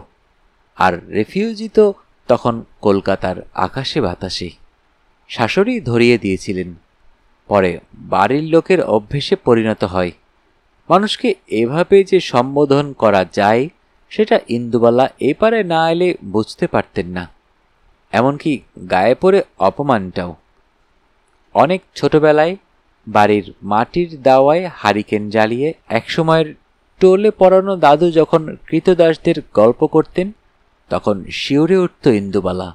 আর রেফিউজি তো তখন কলকাতার আকাশে বাতাসে। শাশুড়ি ধরিয়ে দিয়েছিলেন। পরে বাড়ির লোকের অভ্যেসে পরিণত হয়। মানুষকে এভাবে যে সম্বোধন করা যায় সেটা ইন্দুবালা এপারে না এলে বুঝতে পারতেন না, এমনকি গায়ে পড়ে অপমানটাও। অনেক ছোটবেলায় বাড়ির মাটির দাওয়ায় হারিকেন জ্বালিয়ে একসময়ের টোলে পড়ানো দাদু যখন কৃতদাসদের গল্প করতেন, তখন শিউরে উঠত ইন্দুবালা।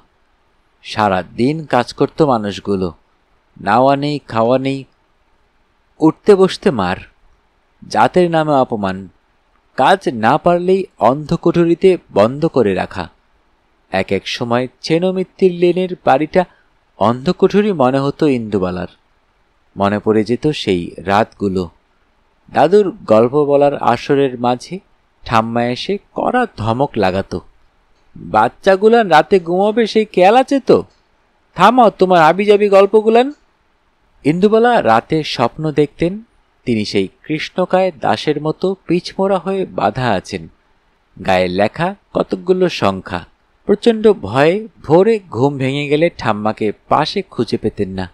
সারা দিন কাজ করত মানুষগুলো, নাওয়া নেই খাওয়া নেই, উঠতে বসতে মার, জাতের নামে অপমান, কাজ না পারলেই অন্ধকুঠুরিতে বন্ধ করে রাখা। এক এক সময় ছেনমিত্তির লেনের বাড়িটা অন্ধকুঠুরি মনে হতো ইন্দুবালার। মনে পড়ে যেত সেই রাতগুলো, দাদুর গল্প বলার আসরের মাঝে ঠাম্মা এসে কড়া ধমক লাগাতো। বাচ্চাগুলান রাতে ঘুমাবে সেই খেয়াল আছে তো? থামাও তোমার আবিজাবি গল্পগুলান। ইন্দুবালা রাতে স্বপ্ন দেখতেন তিনি সেই কৃষ্ণকায় দাসের মতো পিছমোড়া হয়ে বাঁধা আছেন, গায়ে লেখা কতকগুলো সংখ্যা। প্রচণ্ড ভয়ে ভোরে ঘুম ভেঙে গেলে ঠাম্মাকে পাশে খুঁজে পেতেন না।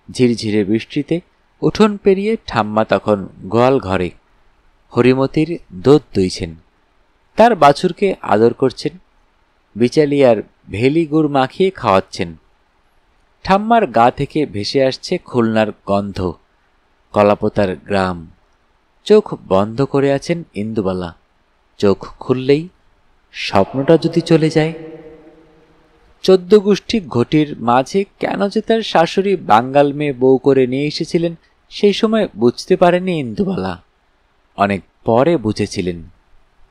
ঝিরঝিরে বৃষ্টিতে উঠোন পেরিয়ে ঠাম্মা তখন গোয়াল ঘরে হরিমতির দুধ দুইছেন, তার বাছুরকে আদর করছেন, বিচালিয়ার ভেলি গুড় মাখিয়ে খাওয়াচ্ছেন। ঠাম্মার গা থেকে ভেসে আসছে খুলনার গন্ধ, কলাপোতার গ্রাম। চোখ বন্ধ করে আছেন ইন্দুবালা। চোখ খুললেই স্বপ্নটা যদি চলে যায়। 14 গোষ্ঠী ঘটির মাঝে কেন যে তার শাশুড়ি বাঙ্গাল মেয়ে বউ করে নিয়ে এসেছিলেন সেই সময় বুঝতে পারেনি ইন্দুবালা। অনেক পরে বুঝেছিলেন,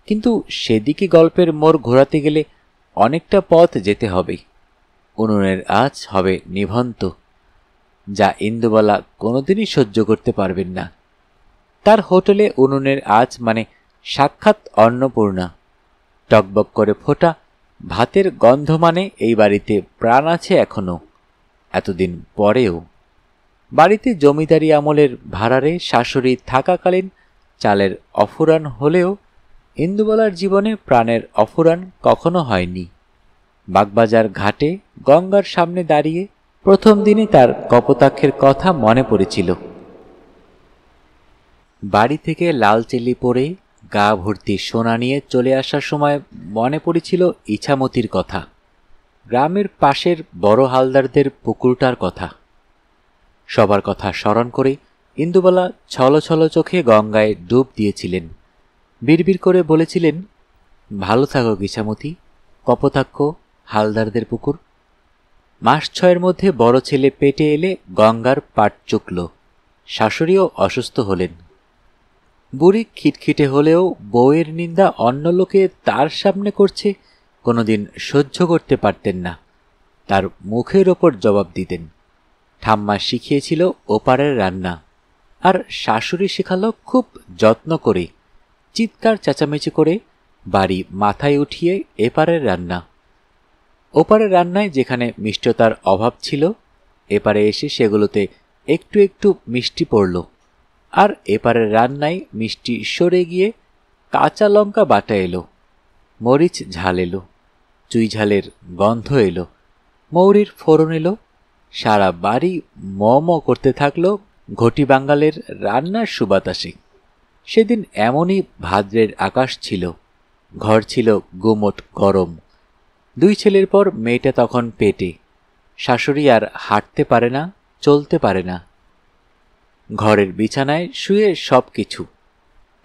কিন্তু সেদিকে গল্পের মোড় ঘোরাতে গেলে অনেকটা পথ যেতে হবে। উনুনের আঁচ হবে নিভন্ত, যা ইন্দুবালা কোনোদিনই সহ্য করতে পারবেন না। তার হোটেলে উনুনের আঁচ মানে সাক্ষাৎ অন্নপূর্ণা। টকবক করে ফোটা ভাতের গন্ধ মানে এই বাড়িতে প্রাণ আছে এখনো, এতদিন পরেও। বাড়িতে জমিদারি আমলের ভাড়ারে শাশুড়ি থাকাকালীন চালের অফুরান হলেও ইন্দুবালার জীবনে প্রাণের অফুরান কখনো হয়নি। বাগবাজার ঘাটে গঙ্গার সামনে দাঁড়িয়ে প্রথম দিনে তার কপোতাক্ষের কথা মনে পড়েছিল। বাড়ি থেকে লাল চেলি পরে গা ভর্তি সোনা নিয়ে চলে আসার সময় মনে পড়েছিল ইছামতির কথা, গ্রামের পাশের বড় হালদারদের পুকুরটার কথা। সবার কথা স্মরণ করে ইন্দুবালা ছলো ছলো চোখে গঙ্গায় ডুব দিয়েছিলেন। বিড়বিড় করে বলেছিলেন, ভালো থাকো ইছামতি, কপোতাক্ষ, হালদারদের পুকুর। মাস 6 মধ্যে বড় ছেলে পেটে এলে গঙ্গার পাট চুকল, শাশুড়িও অসুস্থ হলেন। বুড়ি খিটখিটে হলেও বউয়ের নিন্দা অন্য লোকে তার সামনে করছে কোনোদিন সহ্য করতে পারতেন না, তার মুখের ওপর জবাব দিতেন। ঠাম্মা শিখিয়েছিল ওপারের রান্না, আর শাশুড়ি শেখালো খুব যত্ন করে, চিৎকার চেঁচামেচি করে বাড়ি মাথায় উঠিয়ে এপারের রান্না। ওপারের রান্নায় যেখানে মিষ্টতার অভাব ছিল, এপারে এসে সেগুলোতে একটু একটু মিষ্টি পড়ল, আর এপারের রান্নায় মিষ্টি সরে গিয়ে কাঁচা লঙ্কা বাটা এলো, মরিচ ঝাল এলো, চুই ঝালের গন্ধ এলো, মৌরির ফোড়ন এলো। সারা বাড়ি ম ম করতে থাকলো ঘটি বাঙ্গালের রান্নার সুবাতাসে। সেদিন এমনই ভাদ্রের আকাশ ছিল, ঘর ছিল গুমোট গরম। 2 ছেলের পর মেয়েটা তখন পেটে, শাশুড়ি আর হাঁটতে পারে না, চলতে পারে না। ঘরের বিছানায় শুয়ে সব কিছু,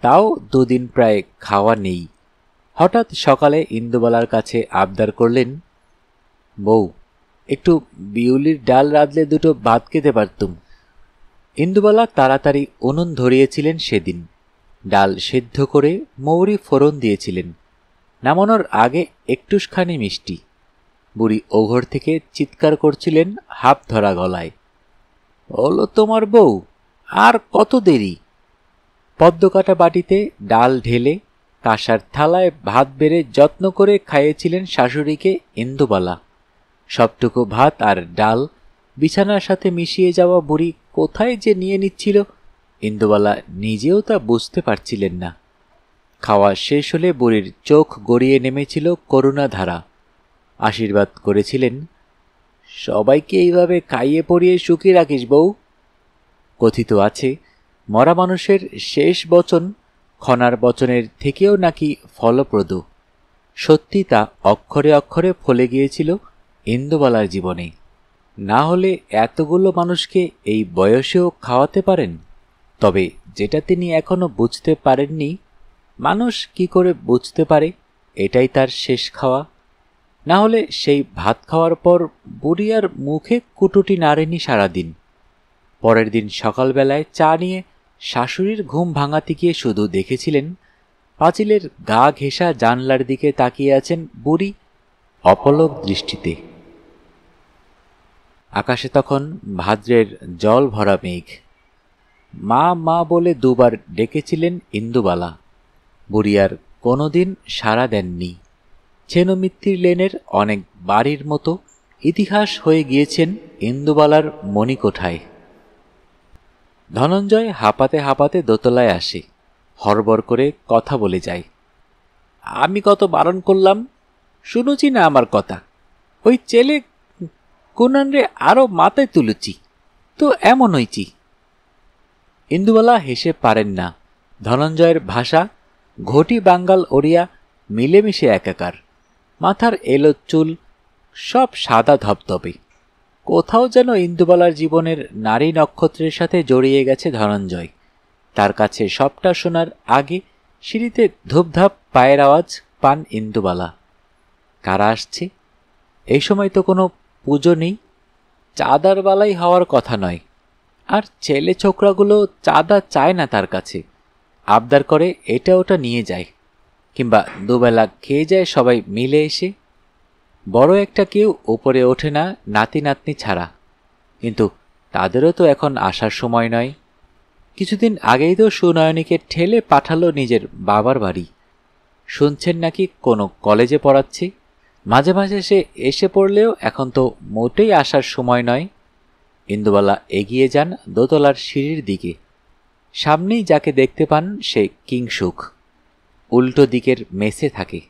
তাও 2 দিন প্রায় খাওয়া নেই। হঠাৎ সকালে ইন্দুবালার কাছে আবদার করলেন, বউ, একটু বিউলির ডাল রাঁধলে 2টো ভাত খেতে পারতুম। ইন্দুবালা তাড়াতাড়ি উনুন ধরিয়েছিলেন সেদিন, ডাল সেদ্ধ করে মৌরি ফোড়ন দিয়েছিলেন, নামানোর আগে একটুখানি মিষ্টি। বুড়ি ওঘর থেকে চিৎকার করছিলেন হাঁপ ধরা গলায়, হলো তোমার বউ, আর কত দেরি? পদ্মকাটা বাটিতে ডাল ঢেলে কাঁসার থালায় ভাত বেড়ে যত্ন করে খাইয়েছিলেন শাশুড়িকে ইন্দুবালা। সবটুকু ভাত আর ডাল বিছানার সাথে মিশিয়ে যাওয়া বুড়ি কোথায় যে নিয়ে নিচ্ছিল ইন্দুবালা নিজেও তা বুঝতে পারছিলেন না। খাওয়া শেষ হলে বুড়ির চোখ গড়িয়ে নেমেছিল করুণাধারা। আশীর্বাদ করেছিলেন, সবাইকে এইভাবে খাইয়ে পরিয়ে সুখী রাখিস বউ। কথিত আছে, মরা মানুষের শেষ বচন খনার বচনের থেকেও নাকি ফলপ্রদ। সত্যি তা অক্ষরে অক্ষরে ফলে গিয়েছিল ইন্দুবালার জীবনে। না হলে এতগুলো মানুষকে এই বয়সেও খাওয়াতে পারেন? তবে যেটা তিনি এখনো বুঝতে পারেননি, মানুষ কি করে বুঝতে পারে এটাই তার শেষ খাওয়া। না হলে সেই ভাত খাওয়ার পর বুড়ি আর মুখে কুটুটি নাড়েনি সারাদিন। পরের দিন সকালবেলায় চা নিয়ে শাশুড়ির ঘুম ভাঙাতে গিয়ে শুধু দেখেছিলেন পাঁচিলের গা ঘেঁষা জানলার দিকে তাকিয়ে আছেন বুড়ি অপলক দৃষ্টিতে। আকাশে তখন ভাদ্রের জল ভরা মেঘ। মা মা বলে দুবার ডেকেছিলেন ইন্দুবালা। বুড়ি আর কোনোদিন সাড়া দেননি। ছেনমিত্তির লেনের অনেক বাড়ির মতো ইতিহাস হয়ে গিয়েছেন ইন্দুবালার মণিকোঠায়। ধনঞ্জয় হাঁপাতে হাঁপাতে দোতলায় আসে, হড়বড় করে কথা বলে যায়। আমি কত বারণ করলাম, শুনুছি না আমার কথা। ওই ছেলে কুনানরে আরো মাথায় তুলেছি তো এমন হইছি। ইন্দুবালা হেসে পারেন না। ধনঞ্জয়ের ভাষা ঘটি বাঙ্গাল ওড়িয়া মিলেমিশে একাকার। মাথার এলো চুল সব সাদা ধবধবে। কোথাও যেন ইন্দুবালার জীবনের নারী নক্ষত্রের সাথে জড়িয়ে গেছে ধনঞ্জয়। তার কাছে সবটা শোনার আগে সিঁড়িতে ধূপধাপ পায়ের আওয়াজ পান ইন্দুবালা। কারা আসছে? এই সময় তো কোনো পুজো নেই, চাঁদার বালাই হওয়ার কথা নয়। আর ছেলে ছোকরাগুলো চাঁদা চায় না তার কাছে, আবদার করে এটা ওটা নিয়ে যায়, কিংবা দুবেলা খেয়ে যায় সবাই মিলে এসে। বড় একটা কেউ ওপরে ওঠে না নাতি নাতনি ছাড়া, কিন্তু তাদেরও তো এখন আসার সময় নয়। কিছুদিন আগেই তো সুনয়নীকে ঠেলে পাঠালো নিজের বাবার বাড়ি। শুনছেন নাকি কোনো কলেজে পড়াচ্ছে। মাঝে মাঝে সে এসে পড়লেও এখন তো মোটেই আসার সময় নয়। ইন্দুবালা এগিয়ে যান দোতলার সিঁড়ির দিকে। সামনেই যাকে দেখতে পান সে কিংসুক। উল্টো দিকের মেসে থাকে,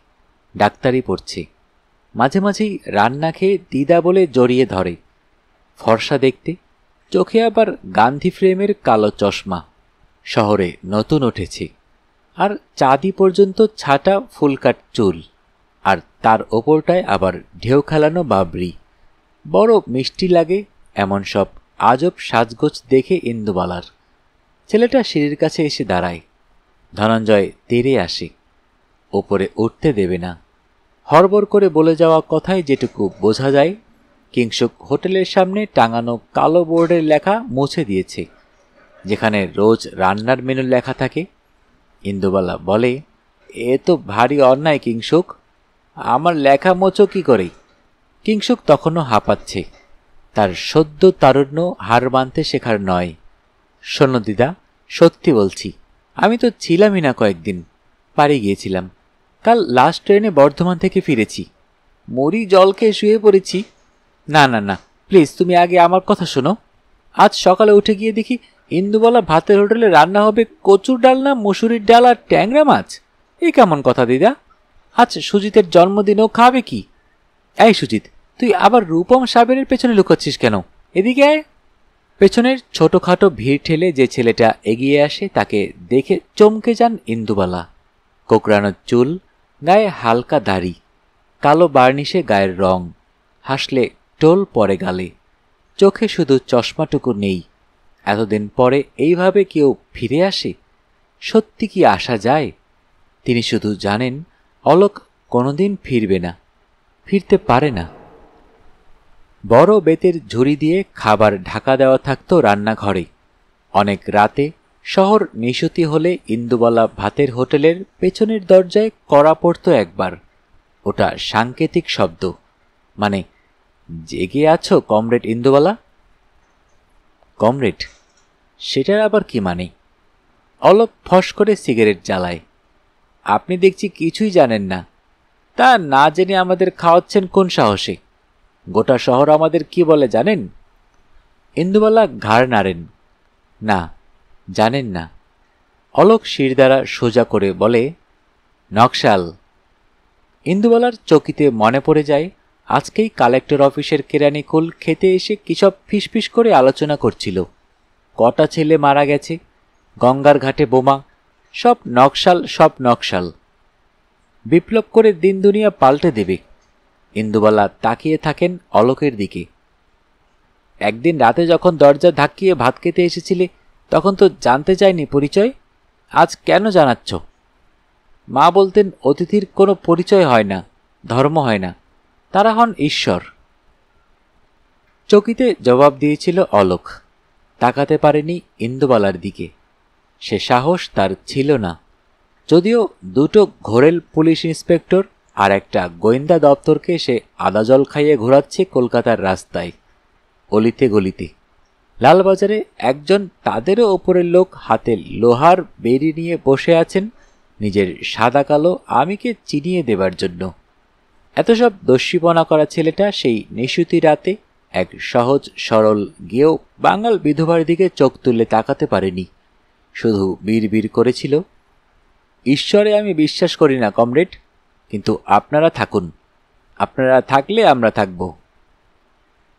ডাক্তারি পড়ছে। মাঝে মাঝেই রান্না খেয়ে দিদা বলে জড়িয়ে ধরে। ফর্সা দেখতে, চোখে আবার গান্ধী ফ্রেমের কালো চশমা। শহরে নতুন উঠেছে, আর চাঁদি পর্যন্ত ছাটা ফুলকাট চুল, আর তার ওপরটায় আবার ঢেউ খেলানো বাবরি। বড় মিষ্টি লাগে এমন সব আজব সাজগোজ দেখে ইন্দুবালার। ছেলেটা সিঁড়ির কাছে এসে দাঁড়ায়। ধনঞ্জয় তেড়ে আসে, ওপরে উঠতে দেবে না। হড়বড় করে বলে যাওয়া কথায় যেটুকু বোঝা যায়, কিংসুক হোটেলের সামনে টাঙানো কালো বোর্ডের লেখা মুছে দিয়েছে, যেখানে রোজ রান্নার মেনু লেখা থাকে। ইন্দুবালা বলে, এ তো ভারী অন্যায় কিংসুক, আমার লেখা মোছো কি করে? কিংসুক তখনও হাঁপাচ্ছে। তার সদ্য তারুণ্য হার মানতে শেখার নয়। শোনো দিদা, সত্যি বলছি, আমি তো ছিলামই না কয়েকদিন, বাড়ি গিয়েছিলাম। কাল লাস্ট ট্রেনে বর্ধমান থেকে ফিরেছি। মরি জল খেয়ে শুয়ে পড়েছি। না না না, প্লিজ তুমি আগে আমার কথা শোনো। আজ সকালে উঠে গিয়ে দেখি ইন্দুবালা ভাতের হোটেলে রান্না হবে কচুর ডালনা, মসুরির ডাল আর ট্যাংরা মাছ। এ কেমন কথা দিদা? আজ সুজিতের জন্মদিনেও খাবে কি? এই সুজিত, তুই আবার রূপম সাবেরের পেছনে লুকাচ্ছিস কেন? এদিকে আয়। পেছনের ছোটখাটো ভিড় ঠেলে যে ছেলেটা এগিয়ে আসে তাকে দেখে চমকে যান ইন্দুবালা। কোকড়ানো চুল, গায়ে হালকা দাড়ি, কালো বার্নিশে গায়ের রং, হাসলে টোল পড়ে গালে। চোখে শুধু চশমাটুকু নেই। এতদিন পরে এইভাবে কেউ ফিরে আসে? সত্যি কি আসা যায়? তিনি শুধু জানেন অলোক কোনোদিন ফিরবে না, ফিরতে পারে না। বড় বেতের ঝুড়ি দিয়ে খাবার ঢাকা দেওয়া থাকত রান্নাঘরে। অনেক রাতে শহর নিশুতি হলে ইন্দুবালা ভাতের হোটেলের পেছনের দরজায় কড়া পড়ত একবার। ওটা সাংকেতিক শব্দ, মানে জেগে আছো কমরেড ইন্দুবালা? কমরেড, সেটার আবার কি মানে? অলোক ফস করে সিগারেট জ্বালায়। আপনি দেখছি কিছুই জানেন না। তা না জেনে আমাদের খাওয়াচ্ছেন কোন সাহসে? গোটা শহর আমাদের কি বলে জানেন? ইন্দুবালা ঘাড় নাড়েন। না, জানেন না। অলোক শিরদাঁড়া সোজা করে বলে, নকশাল। ইন্দুবালার চকিতে মনে পড়ে যায় আজকেই কালেক্টর অফিসের কেরানিকুল খেতে এসে কিসব ফিসফিস করে আলোচনা করছিল। কটা ছেলে মারা গেছে, গঙ্গার ঘাটে বোমা, সব নকশাল, সব নকশাল। বিপ্লব করে দিন দুনিয়া পাল্টে দেবে। ইন্দুবালা তাকিয়ে থাকেন অলোকের দিকে। একদিন রাতে যখন দরজা ধাক্কিয়ে ভাত খেতে এসেছিলে তখন তো জানতে চাইনি পরিচয়, আজ কেন জানাচ্ছ? মা বলতেন অতিথির কোনো পরিচয় হয় না, ধর্ম হয় না, তারা হন ঈশ্বর। চকিতে জবাব দিয়েছিল অলোক। তাকাতে পারেনি ইন্দুবালার দিকে, সে সাহস তার ছিল না। যদিও দুটো ঘোরেল পুলিশ ইন্সপেক্টর আর একটা গোয়েন্দা দপ্তরকে সে আদা জল খাইয়ে ঘোরাচ্ছে কলকাতার রাস্তায়, অলিতে গলিতে। লালবাজারে একজন তাদেরও ওপরের লোক হাতে লোহার বেড়ি নিয়ে বসে আছেন নিজের সাদা কালো আমিকে চিনিয়ে দেবার জন্য। এত সব দস্যিপনা করা ছেলেটা সেই নিশুতি রাতে এক সহজ সরল গেয়েও বাঙাল বিধবার দিকে চোখ তুলে তাকাতে পারেনি। শুধু বিড়বিড় করেছিল, ঈশ্বরে আমি বিশ্বাস করি না কমরেড, কিন্তু আপনারা থাকুন, আপনারা থাকলে আমরা থাকব।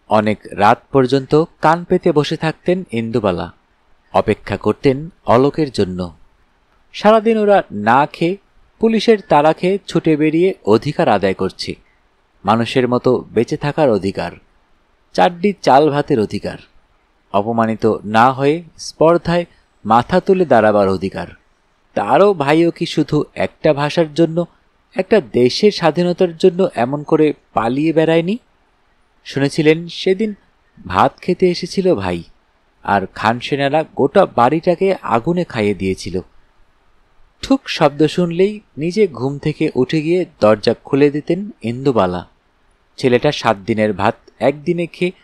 অনেক রাত পর্যন্ত কান পেতে বসে থাকতেন ইন্দুবালা, অপেক্ষা করতেন অলোকের জন্য। সারাদিন ওরা না খেয়ে পুলিশের তাড়া খেয়ে ছুটে বেরিয়ে অধিকার আদায় করছে, মানুষের মতো বেঁচে থাকার অধিকার, চারডি চাল ভাতের অধিকার, অপমানিত না হয়ে স্পর্ধায় মাথা তুলে দাঁড়াবার অধিকার। তারও ভাইও কি শুধু একটা ভাষার জন্য, একটা দেশের স্বাধীনতার জন্য এমন করে পালিয়ে বেড়ায়নি? শুনেছিলেন সেদিন ভাত খেতে এসেছিল ভাই, আর খানসেনারা গোটা বাড়িটাকে আগুনে খাইয়ে দিয়েছিল। ঠুক শব্দ শুনলেই নিজে ঘুম থেকে উঠে গিয়ে দরজা খুলে দিতেন ইন্দুবালা। ছেলেটা 7 দিনের ভাত একদিনে খেয়ে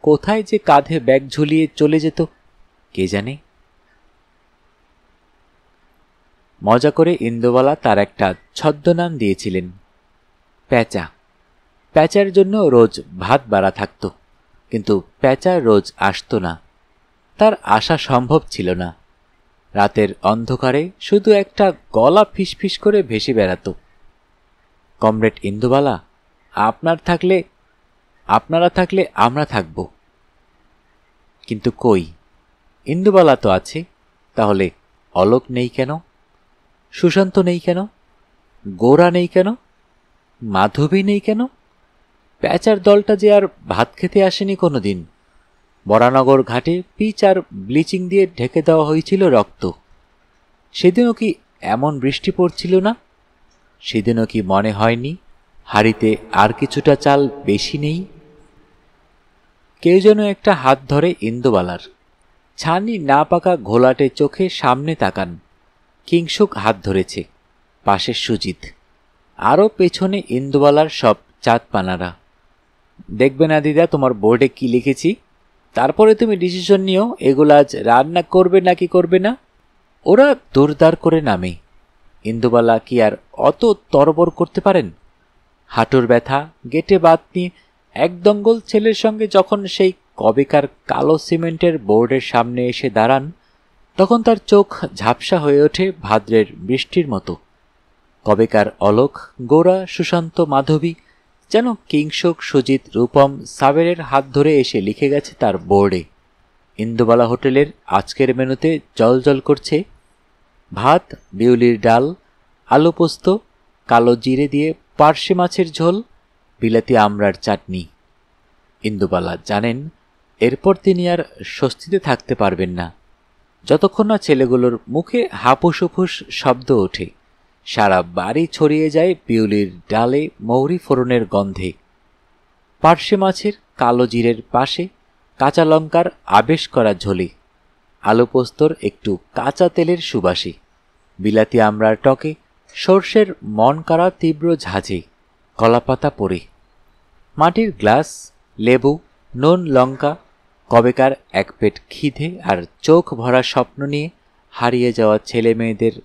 কোথায় যে কাঁধে ব্যাগ ঝুলিয়ে চলে যেত কে জানে। মজা করে ইন্দুবালা তার একটা ছদ্মনাম দিয়েছিলেন, প্যাঁচা। প্যাঁচার জন্য রোজ ভাত বাড়া থাকত, কিন্তু প্যাঁচা রোজ আসত না, তার আসা সম্ভব ছিল না। রাতের অন্ধকারে শুধু একটা গলা ফিসফিস করে ভেসে বেড়াত, কমরেড ইন্দুবালা, আপনারা থাকলে আমরা থাকব। কিন্তু কই, ইন্দুবালা তো আছে, তাহলে অলোক নেই কেন? সুশান্ত নেই কেন? গোরা নেই কেন? মাধবী নেই কেন? প্যাঁচার দলটা যে আর ভাত খেতে আসেনি কোনোদিন। বরানগর ঘাটে পিচ আর ব্লিচিং দিয়ে ঢেকে দেওয়া হয়েছিল রক্ত। সেদিনও কি এমন বৃষ্টি পড়ছিল না? সেদিনও কি মনে হয়নি হাড়িতে আর কিছুটা চাল বেশি নেই? কেউ যেন একটা হাত ধরে ইন্দুবালার, ছানি না পাকা ঘোলাটে চোখে সামনে তাকান। কিংসুক হাত ধরেছে, পাশে সুজিত, আরও পেছনে ইন্দুবালার সব চাঁদপানারা। দেখবে না দিদা তোমার বোর্ডে কি লিখেছি, তারপরে তুমি ডিসিশন নিও এগুলো আজ রান্না করবে নাকি করবে না। ওরা দূরদার করে নামে। ইন্দুবালা কি আর অত তরবর করতে পারেন? হাঁটুর ব্যথা গেটে বাত নিয়ে এক দঙ্গল ছেলের সঙ্গে যখন সেই কবেকার কালো সিমেন্টের বোর্ডের সামনে এসে দাঁড়ান, তখন তার চোখ ঝাপসা হয়ে ওঠে ভাদ্রের বৃষ্টির মতো। কবেকার অলোক, গোরা, সুশান্ত, মাধবী যেন কিংসুক, সুজিত, রূপম, সাবেরের হাত ধরে এসে লিখে গেছে তার বোর্ডে। ইন্দুবালা হোটেলের আজকের মেনুতে জলজল করছে ভাত, বিউলির ডাল, আলু পোস্ত, কালো জিরে দিয়ে পার্শে মাছের ঝোল, বিলাতি আমড়ার চাটনি। ইন্দুবালা জানেন এরপর তিনি আর স্বস্তিতে থাকতে পারবেন না, যতক্ষণ না ছেলেগুলোর মুখে হাপুসুফুস শব্দ ওঠে, সারা বাড়ি ছড়িয়ে যায় বিউলির ডালে মৌরি ফোড়নের গন্ধে, পার্শে মাছের কালো জিরের পাশে কাঁচা লঙ্কার আবেশ করা ঝোলে, আলু পোস্তর একটু কাঁচা তেলের সুবাসে, বিলাতি আমড়ার টকে সর্ষের মন করা তীব্র ঝাঁঝে, কলাপাতা পড়ে, মাটির গ্লাস, লেবু, নুন, লঙ্কা, কবেকার এক পেট খিদে আর চোখ ভরা স্বপ্ন নিয়ে হারিয়ে যাওয়া ছেলে মেয়েদের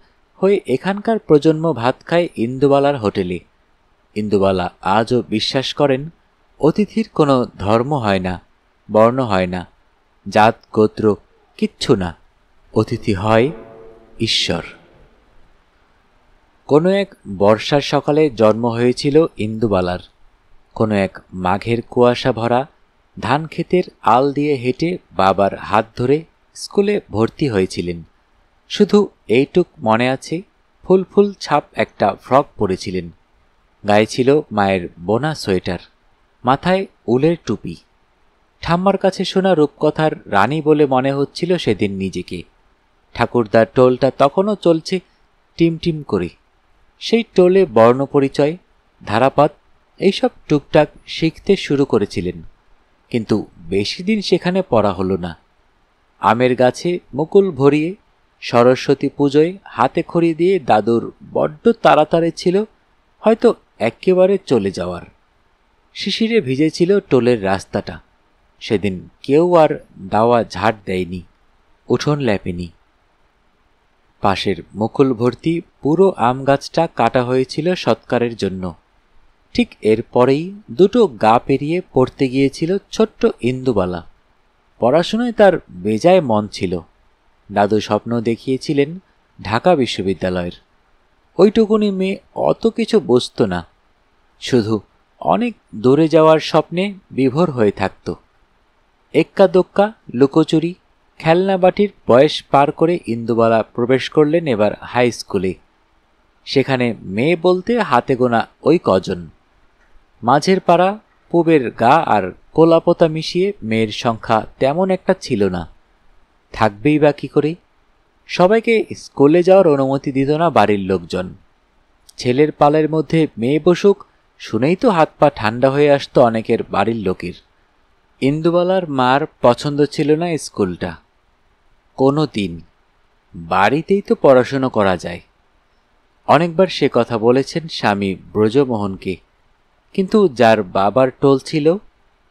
হয়ে এখানকার প্রজন্ম ভাত খায় ইন্দুবালার হোটেলে। ইন্দুবালা আজও বিশ্বাস করেন অতিথির কোনো ধর্ম হয় না, বর্ণ হয় না, জাত গোত্র কিচ্ছু না, অতিথি হয় ঈশ্বর। কোনো এক বর্ষার সকালে জন্ম হয়েছিল ইন্দুবালার। কোনো এক মাঘের কুয়াশা ভরা ধান ক্ষেতের আল দিয়ে হেঁটে বাবার হাত ধরে স্কুলে ভর্তি হয়েছিলেন। শুধু এইটুক মনে আছে, ফুল ফুল ছাপ একটা ফ্রক পরেছিলেন, গায়ে ছিল মায়ের বোনা সোয়েটার, মাথায় উলের টুপি। ঠাম্মার কাছে শোনা রূপকথার রানী বলে মনে হচ্ছিল সেদিন নিজেকে। ঠাকুরদার টোলটা তখনও চলছে টিমটিম করে। সেই টোলে বর্ণপরিচয়, ধারাপাত এইসব টুকটাক শিখতে শুরু করেছিলেন, কিন্তু বেশি দিন সেখানে পড়া হলো না। আমের গাছে মুকুল ভরিয়ে সরস্বতী পুজোয় হাতে খড়ি দিয়ে দাদুর বড্ড তাড়াতাড়ি ছিল হয়তো একেবারে চলে যাওয়ার। শিশিরে ভিজেছিল টোলের রাস্তাটা, সেদিন কেউ আর দাওয়া ঝাড় দেয়নি, উঠোন ল্যাপেনি। পাশের মুকুল ভর্তি পুরো আম গাছটা কাটা হয়েছিল সৎকারের জন্য। ঠিক এরপরেই দুটো গা পেরিয়ে পড়তে গিয়েছিল ছোট্ট ইন্দুবালা। পড়াশোনায় তার বেজায় মন ছিল। দাদু স্বপ্ন দেখিয়েছিলেন ঢাকা বিশ্ববিদ্যালয়ের। ওইটুকুনি মেয়ে অত কিছু বুঝত না, শুধু অনেক দূরে যাওয়ার স্বপ্নে বিভোর হয়ে থাকত। এক্কা দোক্কা, লুকোচুরি, খেলনাবাটির বয়স পার করে ইন্দুবালা প্রবেশ করলেন এবার হাই স্কুলে। সেখানে মেয়ে বলতে হাতে গোনা ওই কজন। মাঝের পাড়া, পুবের গা আর কোলাপোতা মিশিয়ে মেয়ের সংখ্যা তেমন একটা ছিল না। থাকবেই বা কী করে? সবাইকে স্কুলে যাওয়ার অনুমতি দিত না বাড়ির লোকজন। ছেলের পালের মধ্যে মেয়ে বসুক শুনেই তো হাত পা ঠান্ডা হয়ে আসতো অনেকের বাড়ির লোকের। ইন্দুবালার মার পছন্দ ছিল না স্কুলটা। কোনো দিন বাড়িতেই তো পড়াশুনো করা যায়। অনেকবার সে কথা বলেছেন স্বামী ব্রজমোহনকে, কিন্তু যার বাবার টোল ছিল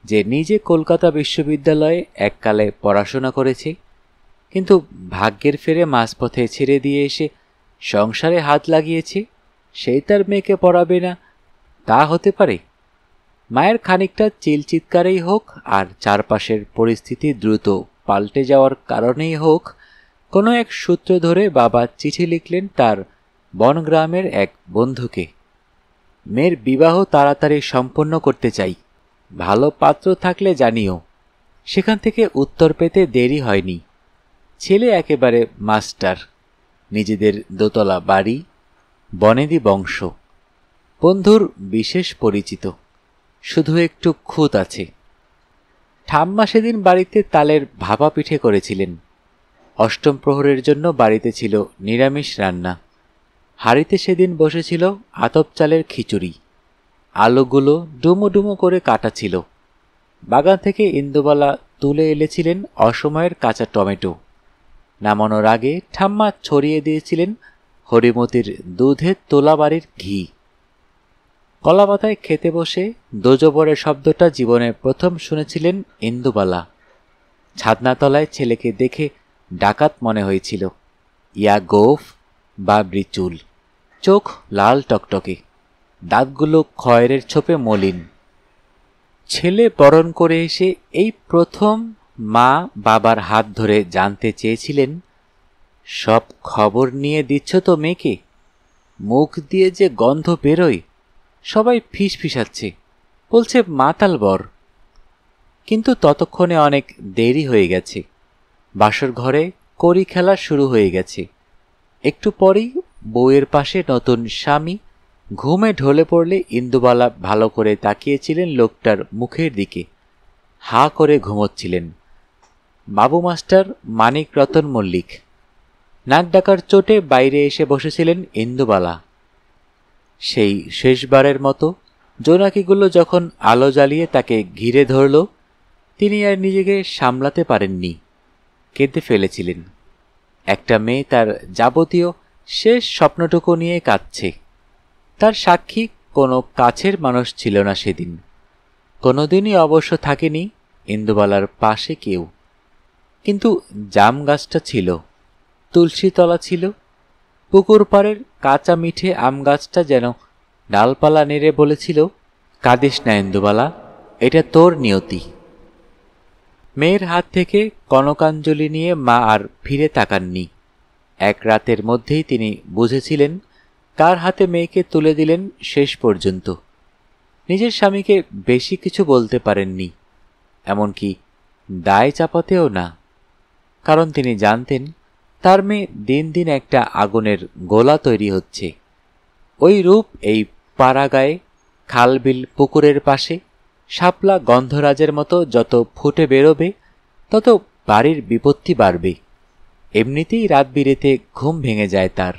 যে নিজে কলকাতা বিশ্ববিদ্যালয়ে এককালে পড়াশোনা করেছে, কিন্তু ভাগ্যের ফেরে মাঝপথে ছেড়ে দিয়ে এসে সংসারে হাত লাগিয়েছে, সেই তার মেয়েকে পড়াবে না, তা হতে পারে? মায়ের খানিকটা চিলচিৎকারেই হোক আর চারপাশের পরিস্থিতি দ্রুত পাল্টে যাওয়ার কারণেই হোক, কোনো এক সূত্র ধরে বাবা চিঠি লিখলেন তার বনগ্রামের এক বন্ধুকে। মেয়ের বিবাহ তাড়াতাড়ি সম্পন্ন করতে চাই, ভালো পাত্র থাকলে জানিও। সেখান থেকে উত্তর পেতে দেরি হয়নি। ছেলে একেবারে মাস্টার, নিজেদের দোতলা বাড়ি, বনেদি বংশ। বন্ধুর বিশেষ পরিচিত, শুধু একটু খুঁত আছে। ঠাম্মা সেদিন বাড়িতে তালের ভাপা পিঠে করেছিলেন। অষ্টম প্রহরের জন্য বাড়িতে ছিল নিরামিষ রান্না। হাঁড়িতে সেদিন বসেছিল আতপ চালের খিচুড়ি। আলুগুলো ডুমো ডুমো করে কাটা ছিল। বাগান থেকে ইন্দুবালা তুলে এনেছিলেন অসময়ের কাঁচা টমেটো। নামানোর আগে ঠাম্মা ছড়িয়ে দিয়েছিলেন হরিমতির দুধের তোলা বাড়ির ঘি। কলাপাতায় খেতে বসে দোজবরের শব্দটা জীবনে প্রথম শুনেছিলেন ইন্দুবালা। ছাদনাতলায় ছেলেকে দেখে ডাকাত মনে হয়েছিল। ইয়া গোফ, বাবরি চুল, চোখ লাল টকটকে, দাঁতগুলো খয়েরের ছোপে মলিন। ছেলে বরণ করে এসে এই প্রথম মা বাবার হাত ধরে জানতে চেয়েছিলেন, সব খবর নিয়ে দিচ্ছ তো মেয়েকে? মুখ দিয়ে যে গন্ধ বেরোয়, সবাই ফিস ফিসাচ্ছে, বলছে মাতাল বর। কিন্তু ততক্ষণে অনেক দেরি হয়ে গেছে। বাসর ঘরে কড়ি খেলা শুরু হয়ে গেছে। একটু পরেই বউয়ের পাশে নতুন স্বামী ঘুমে ঢলে পড়লে ইন্দুবালা ভালো করে তাকিয়েছিলেন লোকটার মুখের দিকে। হা করে ঘুমোচ্ছিলেন বাবু মাস্টার মানিক রতন মল্লিক। নাক ডাকার চোটে বাইরে এসে বসেছিলেন ইন্দুবালা। সেই শেষবারের মতো জোনাকিগুলো যখন আলো জ্বালিয়ে তাকে ঘিরে ধরল, তিনি আর নিজেকে সামলাতে পারেননি, কেঁদে ফেলেছিলেন। একটা মেয়ে তার যাবতীয় শেষ স্বপ্নটুকু নিয়ে কাঁদছে। তার সাক্ষী কোনো কাছের মানুষ ছিল না সেদিন। কোনোদিনই অবশ্য থাকেনি ইন্দুবালার পাশে কেউ। কিন্তু জাম গাছটা ছিল, তুলসীতলা ছিল, পুকুর পাড়ের কাঁচা মিঠে আম গাছটা যেন ডালপালা নেড়ে বলেছিল, কাঁদিস না ইন্দুবালা, এটা তোর নিয়তি। মেয়ের হাত থেকে কনকাঞ্জলি নিয়ে মা আর ফিরে তাকাননি। এক রাতের মধ্যেই তিনি বুঝেছিলেন কার হাতে মেয়েকে তুলে দিলেন শেষ পর্যন্ত। নিজের স্বামীকে বেশি কিছু বলতে পারেননি, এমনকি দায় চাপাতেও না, কারণ তিনি জানতেন তার মেয়ে দিন দিন একটা আগুনের গোলা তৈরি হচ্ছে। ওই রূপ এই পাড়াগায়ে, খালবিল পুকুরের পাশে শাপলা গন্ধরাজের মতো যত ফুটে বেরোবে, তত বাড়ির বিপত্তি বাড়বে। এমনিতেই রাত বিরেতে ঘুম ভেঙে যায় তার।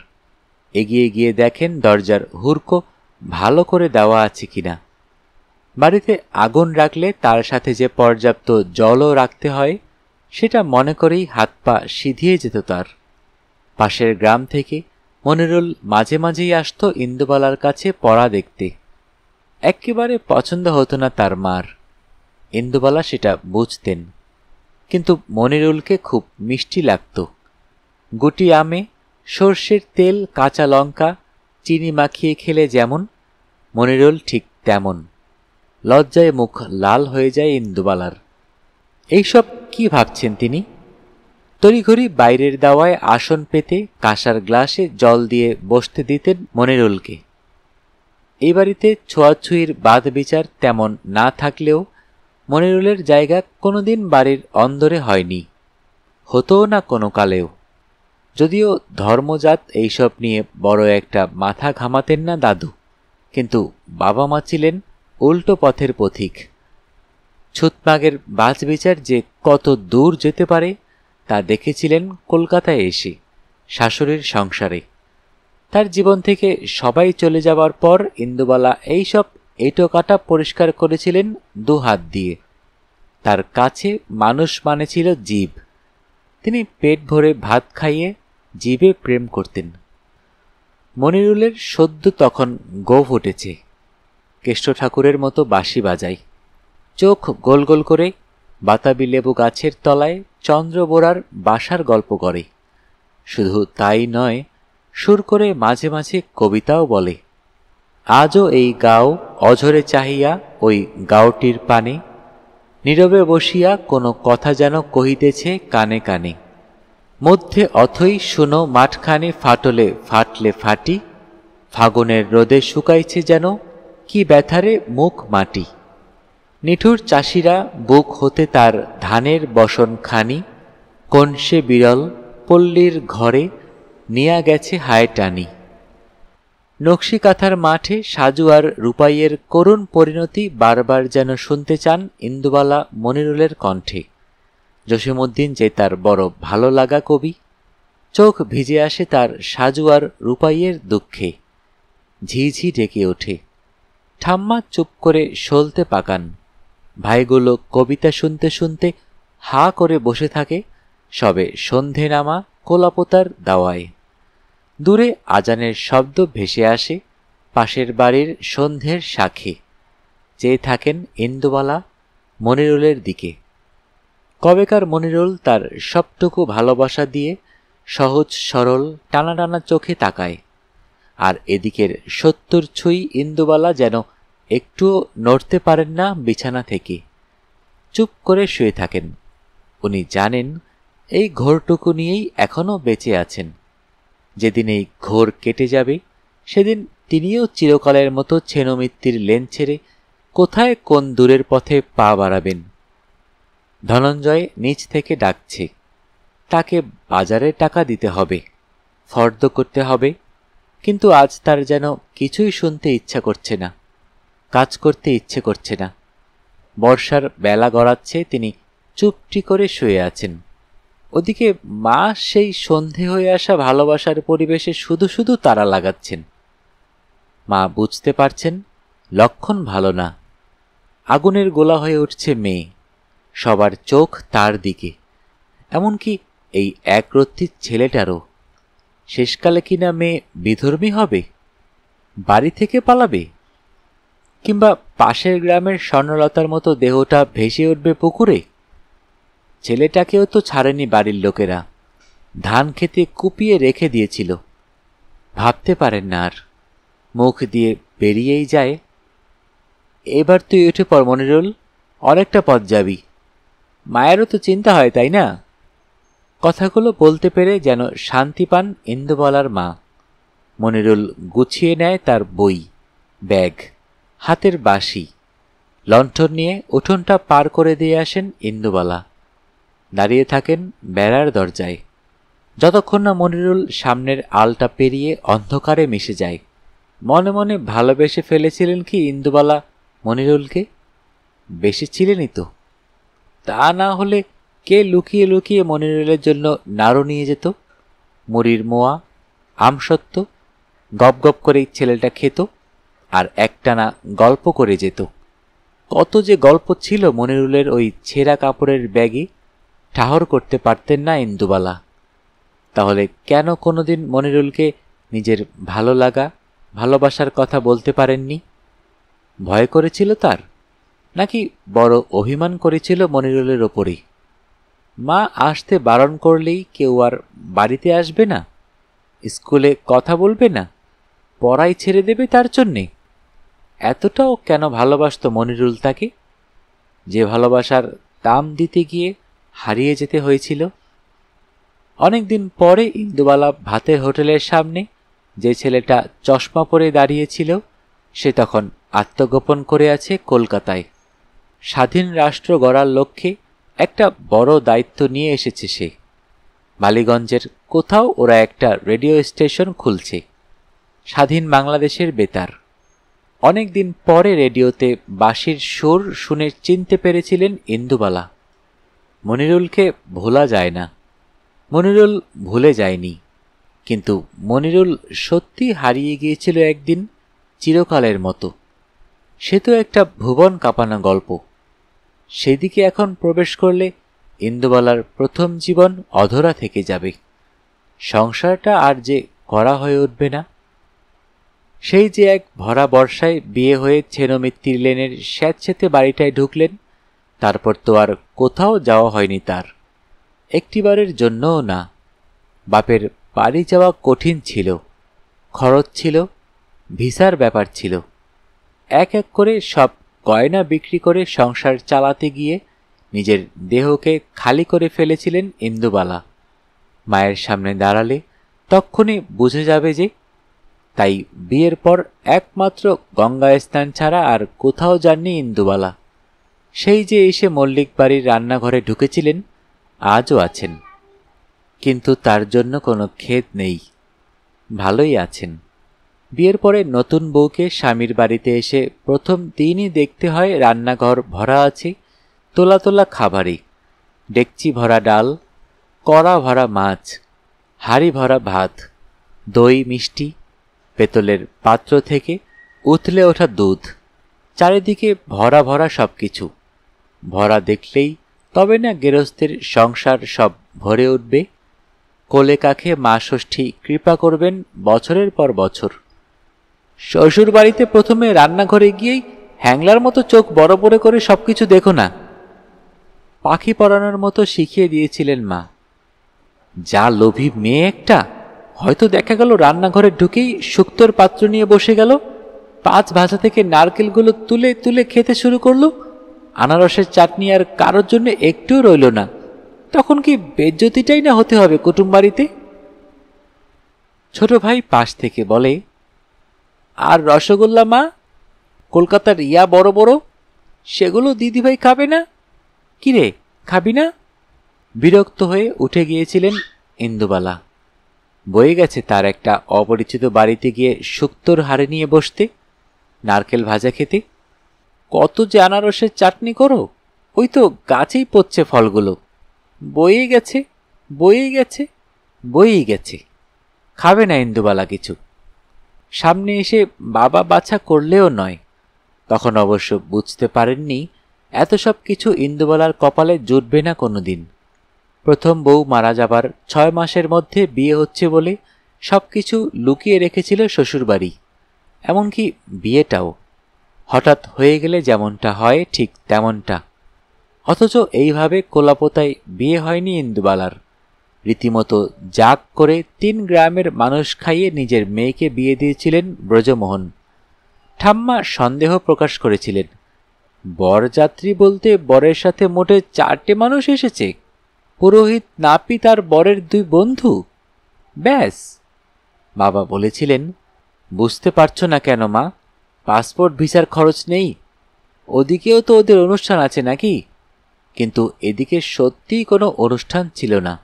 এগিয়ে গিয়ে দেখেন দরজার হুড়কো ভালো করে দেওয়া আছে কিনা। বাড়িতে আগুন রাখলে তার সাথে যে পর্যাপ্ত জলও রাখতে হয়, সেটা মনে করেই হাত পা সিধিয়ে যেত তার। পাশের গ্রাম থেকে মনিরুল মাঝে মাঝেই আসত ইন্দুবালার কাছে পড়া দেখতে। একেবারে পছন্দ হতো না তার মার। ইন্দুবালা সেটা বুঝতেন, কিন্তু মনিরুলকে খুব মিষ্টি লাগত। গুটি আমে সর্ষের তেল, কাঁচা লঙ্কা, চিনি মাখিয়ে খেলে যেমন, মনিরুল ঠিক তেমন। লজ্জায় মুখ লাল হয়ে যায় ইন্দুবালার। এইসব কি ভাবছেন তিনি? তড়িঘড়ি বাইরের দাওয়ায় আসন পেতে কাঁসার গ্লাসে জল দিয়ে বসতে দিতেন মনিরুলকে। এই বাড়িতে ছোঁয়াছুঁয়ির বাদ বিচার তেমন না থাকলেও মনিরুলের জায়গা কোনোদিন বাড়ির অন্দরে হয়নি, হতোও না কোনো কালেও। যদিও ধর্মজাত এইসব নিয়ে বড় একটা মাথা ঘামাতেন না দাদু, কিন্তু বাবা মা ছিলেন উল্টো পথের পথিক। ছুতমাগের বাছবিচার যে কত দূর যেতে পারে তা দেখেছিলেন কলকাতায় এসে, শাশুড়ির সংসারে। তার জীবন থেকে সবাই চলে যাবার পর ইন্দুবালা এইসব এঁটোকাটা পরিষ্কার করেছিলেন দু হাত দিয়ে। তার কাছে মানুষ মানে ছিল জীব। তিনি পেট ভরে ভাত খাইয়ে জীবে প্রেম করতেন। মনিরুলের সদ্য তখন গোঁফ উঠেছে, কেষ্ট ঠাকুরের মতো বাঁশি বাজায়, চোখ গোল গোল করে বাতাবি লেবু গাছের তলায় চন্দ্রবোরার বাসার গল্প করে। শুধু তাই নয়, সুর করে মাঝে মাঝে কবিতাও বলে। আজও এই গাও অঝরে চাহিয়া ওই গাওটির পানে, নীরবে বসিয়া কোনো কথা যেন কহিতেছে কানে কানে। মধ্যে অথই শুনো মাঠখানে ফাটলে ফাটলে ফাটি, ফাগুনের রোদে শুকাইছে যেন কি ব্যথারে মুখ মাটি। নিঠুর চাষিরা বুক হতে তার ধানের বসন খানি, কোন সে বিরল পল্লীর ঘরে নিয়া গেছে হায় টানি। নকশি কাঁথার মাঠে সাজু আর রূপাইয়ের করুণ পরিণতি বারবার যেন শুনতে চান ইন্দুবালা মনিরুলের কণ্ঠে। জসীমউদ্দিন যে তার বড় ভালো লাগা কবি, চোখ ভিজে আসে তার সাজু আর রূপাইয়ের দুঃখে। ঝিঝি ডেকে ওঠে। ঠাম্মা চুপ করে সলতে পাকান। ভাইগুলো কবিতা শুনতে শুনতে হা করে বসে থাকে, সবে সন্ধে নামা কোলাপোতার দাওয়ায়। দূরে আজানের শব্দ ভেসে আসে পাশের বাড়ির সন্ধ্যের শাঁখে। চেয়ে থাকেন ইন্দুবালা মনিরুলের দিকে। কবেকার মনিরুল তার সবটুকু ভালোবাসা দিয়ে সহজ সরল টানা টানা চোখে তাকায়, আর এদিকের 70 ছুঁই ইন্দুবালা যেন একটুও নড়তে পারেন না বিছানা থেকে। চুপ করে শুয়ে থাকেন। উনি জানেন এই ঘোরটুকু নিয়েই এখনো বেঁচে আছেন। যেদিন এই ঘোর কেটে যাবে সেদিন তিনিও চিরকালের মতো ছেনমিত্তির লেন ছেড়ে কোথায় কোন দূরের পথে পা বাড়াবেন। ধনঞ্জয় নিচ থেকে ডাকছে, তাকে বাজারে টাকা দিতে হবে, ফর্দ করতে হবে। কিন্তু আজ তার যেন কিছুই শুনতে ইচ্ছা করছে না, কাজ করতে ইচ্ছে করছে না। বর্ষার বেলা গড়াচ্ছে, তিনি চুপটি করে শুয়ে আছেন। ওদিকে মা সেই সন্ধে হয়ে আসা ভালোবাসার পরিবেশে শুধু শুধু তারা লাগাচ্ছেন। মা বুঝতে পারছেন লক্ষণ ভালো না। আগুনের গোলা হয়ে উঠছে মেয়ে, সবার চোখ তার দিকে, এমনকি এই একরত্তি ছেলেটারও। শেষকালে কিনা মেয়ে বিধর্মী হবে, বাড়ি থেকে পালাবে, কিংবা পাশের গ্রামের স্বর্ণলতার মতো দেহটা ভেসে উঠবে পুকুরে। ছেলেটাকেও তো ছাড়েনি বাড়ির লোকেরা, ধান খেতে কুপিয়ে রেখে দিয়েছিল। ভাবতে পারেন না আর, মুখ দিয়ে বেরিয়েই যায়। এবার তুই উঠে পড় মনিরুল, অনেকটা পথ যাবি। মায়েরও তো চিন্তা হয়, তাই না? কথাগুলো বলতে পেরে যেন শান্তি পান ইন্দুবালার মা। মনিরুল গুছিয়ে নেয় তার বই, ব্যাগ, হাতের বাঁশি। লণ্ঠন নিয়ে উঠোনটা পার করে দিয়ে আসেন ইন্দুবালা। দাঁড়িয়ে থাকেন বেড়ার দরজায়, যতক্ষণ না মনিরুল সামনের আলটা পেরিয়ে অন্ধকারে মিশে যায়। মনে মনে ভালোবেসে ফেলেছিলেন কি ইন্দুবালা মনিরুলকে? বেশিছিলেনই তো। তা না হলে কে লুকিয়ে লুকিয়ে মনিরুলের জন্য নাড়ু নিয়ে যেত, মুড়ির মোয়া, আমসত্ত্ব। গপ গপ করে ছেলেটা খেত আর একটানা গল্প করে যেত। কত যে গল্প ছিল মনিরুলের ওই ছেঁড়া কাপড়ের ব্যাগে, ঠাহর করতে পারতেন না ইন্দুবালা। তাহলে কেন কোনোদিন মনিরুলকে নিজের ভালো লাগা, ভালোবাসার কথা বলতে পারেননি? ভয় করেছিল তার? নাকি বড় অভিমান করেছিল মনিরুলের ওপরই? মা আসতে বারণ করলেই কেউ আর বাড়িতে আসবে না? স্কুলে কথা বলবে না? পড়াই ছেড়ে দেবে তার জন্যে? এতটাও কেন ভালোবাসত মনিরুল তাকে, যে ভালোবাসার দাম দিতে গিয়ে হারিয়ে যেতে হয়েছিল? অনেকদিন পরে ইন্দুবালা ভাতের হোটেলের সামনে যে ছেলেটা চশমা পরে দাঁড়িয়েছিল, সে তখন আত্মগোপন করে আছে কলকাতায়। স্বাধীন রাষ্ট্র গড়ার লক্ষ্যে একটা বড় দায়িত্ব নিয়ে এসেছে সে। বালিগঞ্জের কোথাও ওরা একটা রেডিও স্টেশন খুলছে, স্বাধীন বাংলাদেশের বেতার। অনেকদিন পরে রেডিওতে বাঁশির সুর শুনে চিনতে পেরেছিলেন ইন্দুবালা। মনিরুলকে ভোলা যায় না, মনিরুল ভুলে যায়নি, কিন্তু মনিরুল সত্যি হারিয়ে গিয়েছিল একদিন, চিরকালের মতো। সে তো একটা ভুবন কাঁপানো গল্প। সেদিকে এখন প্রবেশ করলে ইন্দুবালার প্রথম জীবন অধরা থেকে যাবে। সংসারটা আর যে করা হয়ে উঠবে না। সেই যে এক ভরা বর্ষায় বিয়ে হয়ে ছেনমিত্তির লেনের স্যাঁতসেঁতে বাড়িটায় ঢুকলেন, তারপর তো আর কোথাও যাওয়া হয়নি তার, একটিবারের জন্যও না। বাপের বাড়ি যাওয়া কঠিন ছিল, খরচ ছিল, ভিসার ব্যাপার ছিল। এক এক করে সব গয়না বিক্রি করে সংসার চালাতে গিয়ে নিজের দেহকে খালি করে ফেলেছিলেন ইন্দুবালা। মায়ের সামনে দাঁড়ালে তক্ষুনি বুঝে যাবে যে। তাই বিয়ের পর একমাত্র গঙ্গা স্নান ছাড়া আর কোথাও যাননি ইন্দুবালা। সেই যে এসে মল্লিক বাড়ির রান্নাঘরে ঢুকেছিলেন, আজও আছেন, কিন্তু তার জন্য কোনো খেদ নেই, ভালোই আছেন। বিয়ের পরে নতুন বউকে স্বামীর বাড়িতে এসে প্রথম দিনই দেখতে হয় রান্নাঘর ভরা আছে তোলা তোলা খাবারে, ডেকচি ভরা ডাল, কড়া ভরা মাছ, হাঁড়ি ভরা ভাত, দই মিষ্টি, পেতলের পাত্র থেকে উথলে ওঠা দুধ, চারিদিকে ভরা ভরা সব কিছু। ভরা দেখলেই তবে না গেরস্থের সংসার সব ভরে উঠবে। কোলে কাখে মা ষষ্ঠী কৃপা করবেন বছরের পর বছর। শ্বশুর বাড়িতে প্রথমে রান্নাঘরে গিয়েই হ্যাংলার মতো চোখ বড় বড় করে সবকিছু দেখো না, পাখি পড়ানোর মতো শিখিয়ে দিয়েছিলেন মা। যা লোভী মেয়ে একটা, হয়তো দেখা গেল রান্নাঘরে ঢুকেই শুক্তোর পাত্র নিয়ে বসে গেল, 5 ভাজা থেকে নারকেলগুলো তুলে তুলে খেতে শুরু করলো। আনারসের চাটনি আর কারোর জন্য একটুও রইল না। তখন কি বেজ্জতিটাই না হতে হবে কুটুমবাড়িতে? ছোট ভাই পাশ থেকে বলে, আর রসগোল্লা মা, কলকাতার ইয়া বড় বড়, সেগুলো দিদিভাই খাবে না? কিরে, খাবি না? বিরক্ত হয়ে উঠে গিয়েছিলেন ইন্দুবালা। বয়ে গেছে তার একটা অপরিচিত বাড়িতে গিয়ে শুক্তোর হাড়ে নিয়ে বসতে, নারকেল ভাজা খেতে। কত যে আনারসের চাটনি করো, ওই তো গাছেই পড়ছে ফলগুলো। বয়েই গেছে, বয়েই গেছে, বয়েই গেছে। খাবে না ইন্দুবালা কিছু। সামনে এসে বাবা বাছা করলেও নয়। তখন অবশ্য বুঝতে পারেননি এত সব কিছু ইন্দুবালার কপালে জুটবে না কোনোদিন। প্রথম বউ মারা যাবার 6 মাসের মধ্যে বিয়ে হচ্ছে বলে সবকিছু লুকিয়ে রেখেছিল শ্বশুরবাড়ি, এমনকি বিয়েটাও। হঠাৎ হয়ে গেলে যেমনটা হয় ঠিক তেমনটা। অথচ এইভাবে কোলাপোতায় বিয়ে হয়নি ইন্দুবালার। রীতিমতো জাগ করে 3 গ্রামের মানুষ খাইয়ে নিজের মেয়েকে বিয়ে দিয়েছিলেন ব্রজমোহন। ঠাম্মা সন্দেহ প্রকাশ করেছিলেন, বরযাত্রী বলতে বরের সাথে মোটে 4টে মানুষ এসেছে, পুরোহিত, নাপিত আর বরের 2 বন্ধু, ব্যাস। বাবা বলেছিলেন, বুঝতে পারছো না কেন মা, পাসপোর্ট ভিসার খরচ নেই, ওদিকেও তো ওদের অনুষ্ঠান আছে নাকি? কিন্তু এদিকে সত্যিই কোনো অনুষ্ঠান ছিল না,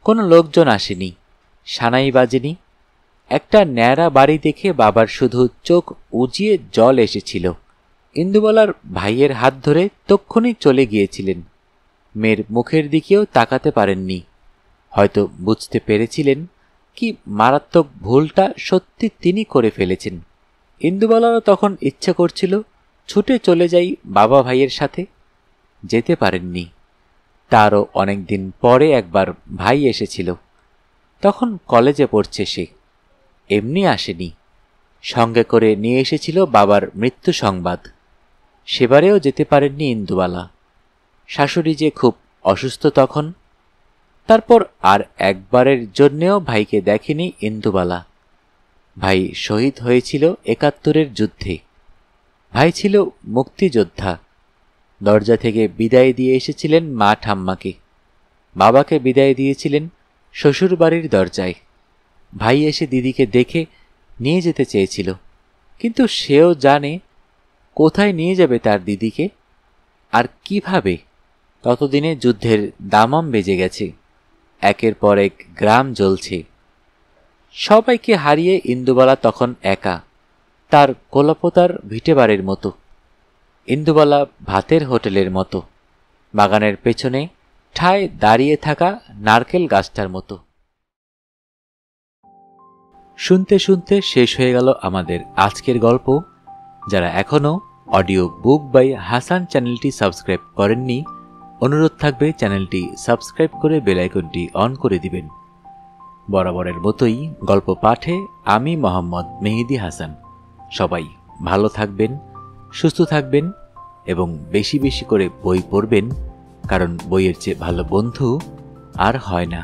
কোনো লোকজন আসেনি, সানাই বাজেনি। একটা ন্যাড়া বাড়ি দেখে বাবার শুধু চোখ উজিয়ে জল এসেছিল। ইন্দুবালার ভাইয়ের হাত ধরে তক্ষুনি চলে গিয়েছিলেন। মেয়ের মুখের দিকেও তাকাতে পারেননি। হয়তো বুঝতে পেরেছিলেন কি মারাত্মক ভুলটা সত্যি তিনি করে ফেলেছেন। ইন্দুবালারও তখন ইচ্ছে করছিল ছুটে চলে যাই বাবা ভাইয়ের সাথে, যেতে পারেননি। তারও অনেকদিন পরে একবার ভাই এসেছিল, তখন কলেজে পড়ছে সে। এমনি আসেনি, সঙ্গে করে নিয়ে এসেছিল বাবার মৃত্যু সংবাদ। সেবারেও যেতে পারেননি ইন্দুবালা। শাশুড়ি যে খুব অসুস্থ তখন। তারপর আর একবারের জন্যেও ভাইকে দেখেনি ইন্দুবালা। ভাই শহীদ হয়েছিল ৭১-এর যুদ্ধে। ভাই ছিল মুক্তিযোদ্ধা। দরজা থেকে বিদায় দিয়ে এসেছিলেন মা ঠাম্মাকে। বাবাকে বিদায় দিয়েছিলেন শ্বশুর বাড়ির দরজায়। ভাই এসে দিদিকে দেখে নিয়ে যেতে চেয়েছিল, কিন্তু সেও জানে কোথায় নিয়ে যাবে তার দিদিকে, আর কিভাবে। ততদিনে যুদ্ধের দামাম বেজে গেছে। একের পর এক গ্রাম জ্বলছে। সবাইকে হারিয়ে ইন্দুবালা তখন একা, তার কোলাপোতার ভিটেবাড়ির মতো। ইন্দুবালা ভাতের হোটেলের মতো, বাগানের পেছনে ঠায় দাঁড়িয়ে থাকা নারকেল গাছটার মতো। শুনতে শুনতে শেষ হয়ে গেল আমাদের আজকের গল্প। যারা এখনও অডিও বুক বাই হাসান চ্যানেলটি সাবস্ক্রাইব করেননি, অনুরোধ থাকবে চ্যানেলটি সাবস্ক্রাইব করে বেল আইকনটি অন করে দিবেন। বরাবরের মতোই গল্প পাঠে আমি মোহাম্মদ মেহেদী হাসান। সবাই ভালো থাকবেন, সুস্থ থাকবেন এবং বেশি বেশি করে বই পড়বেন, কারণ বইয়ের চেয়ে ভালো বন্ধু আর হয় না।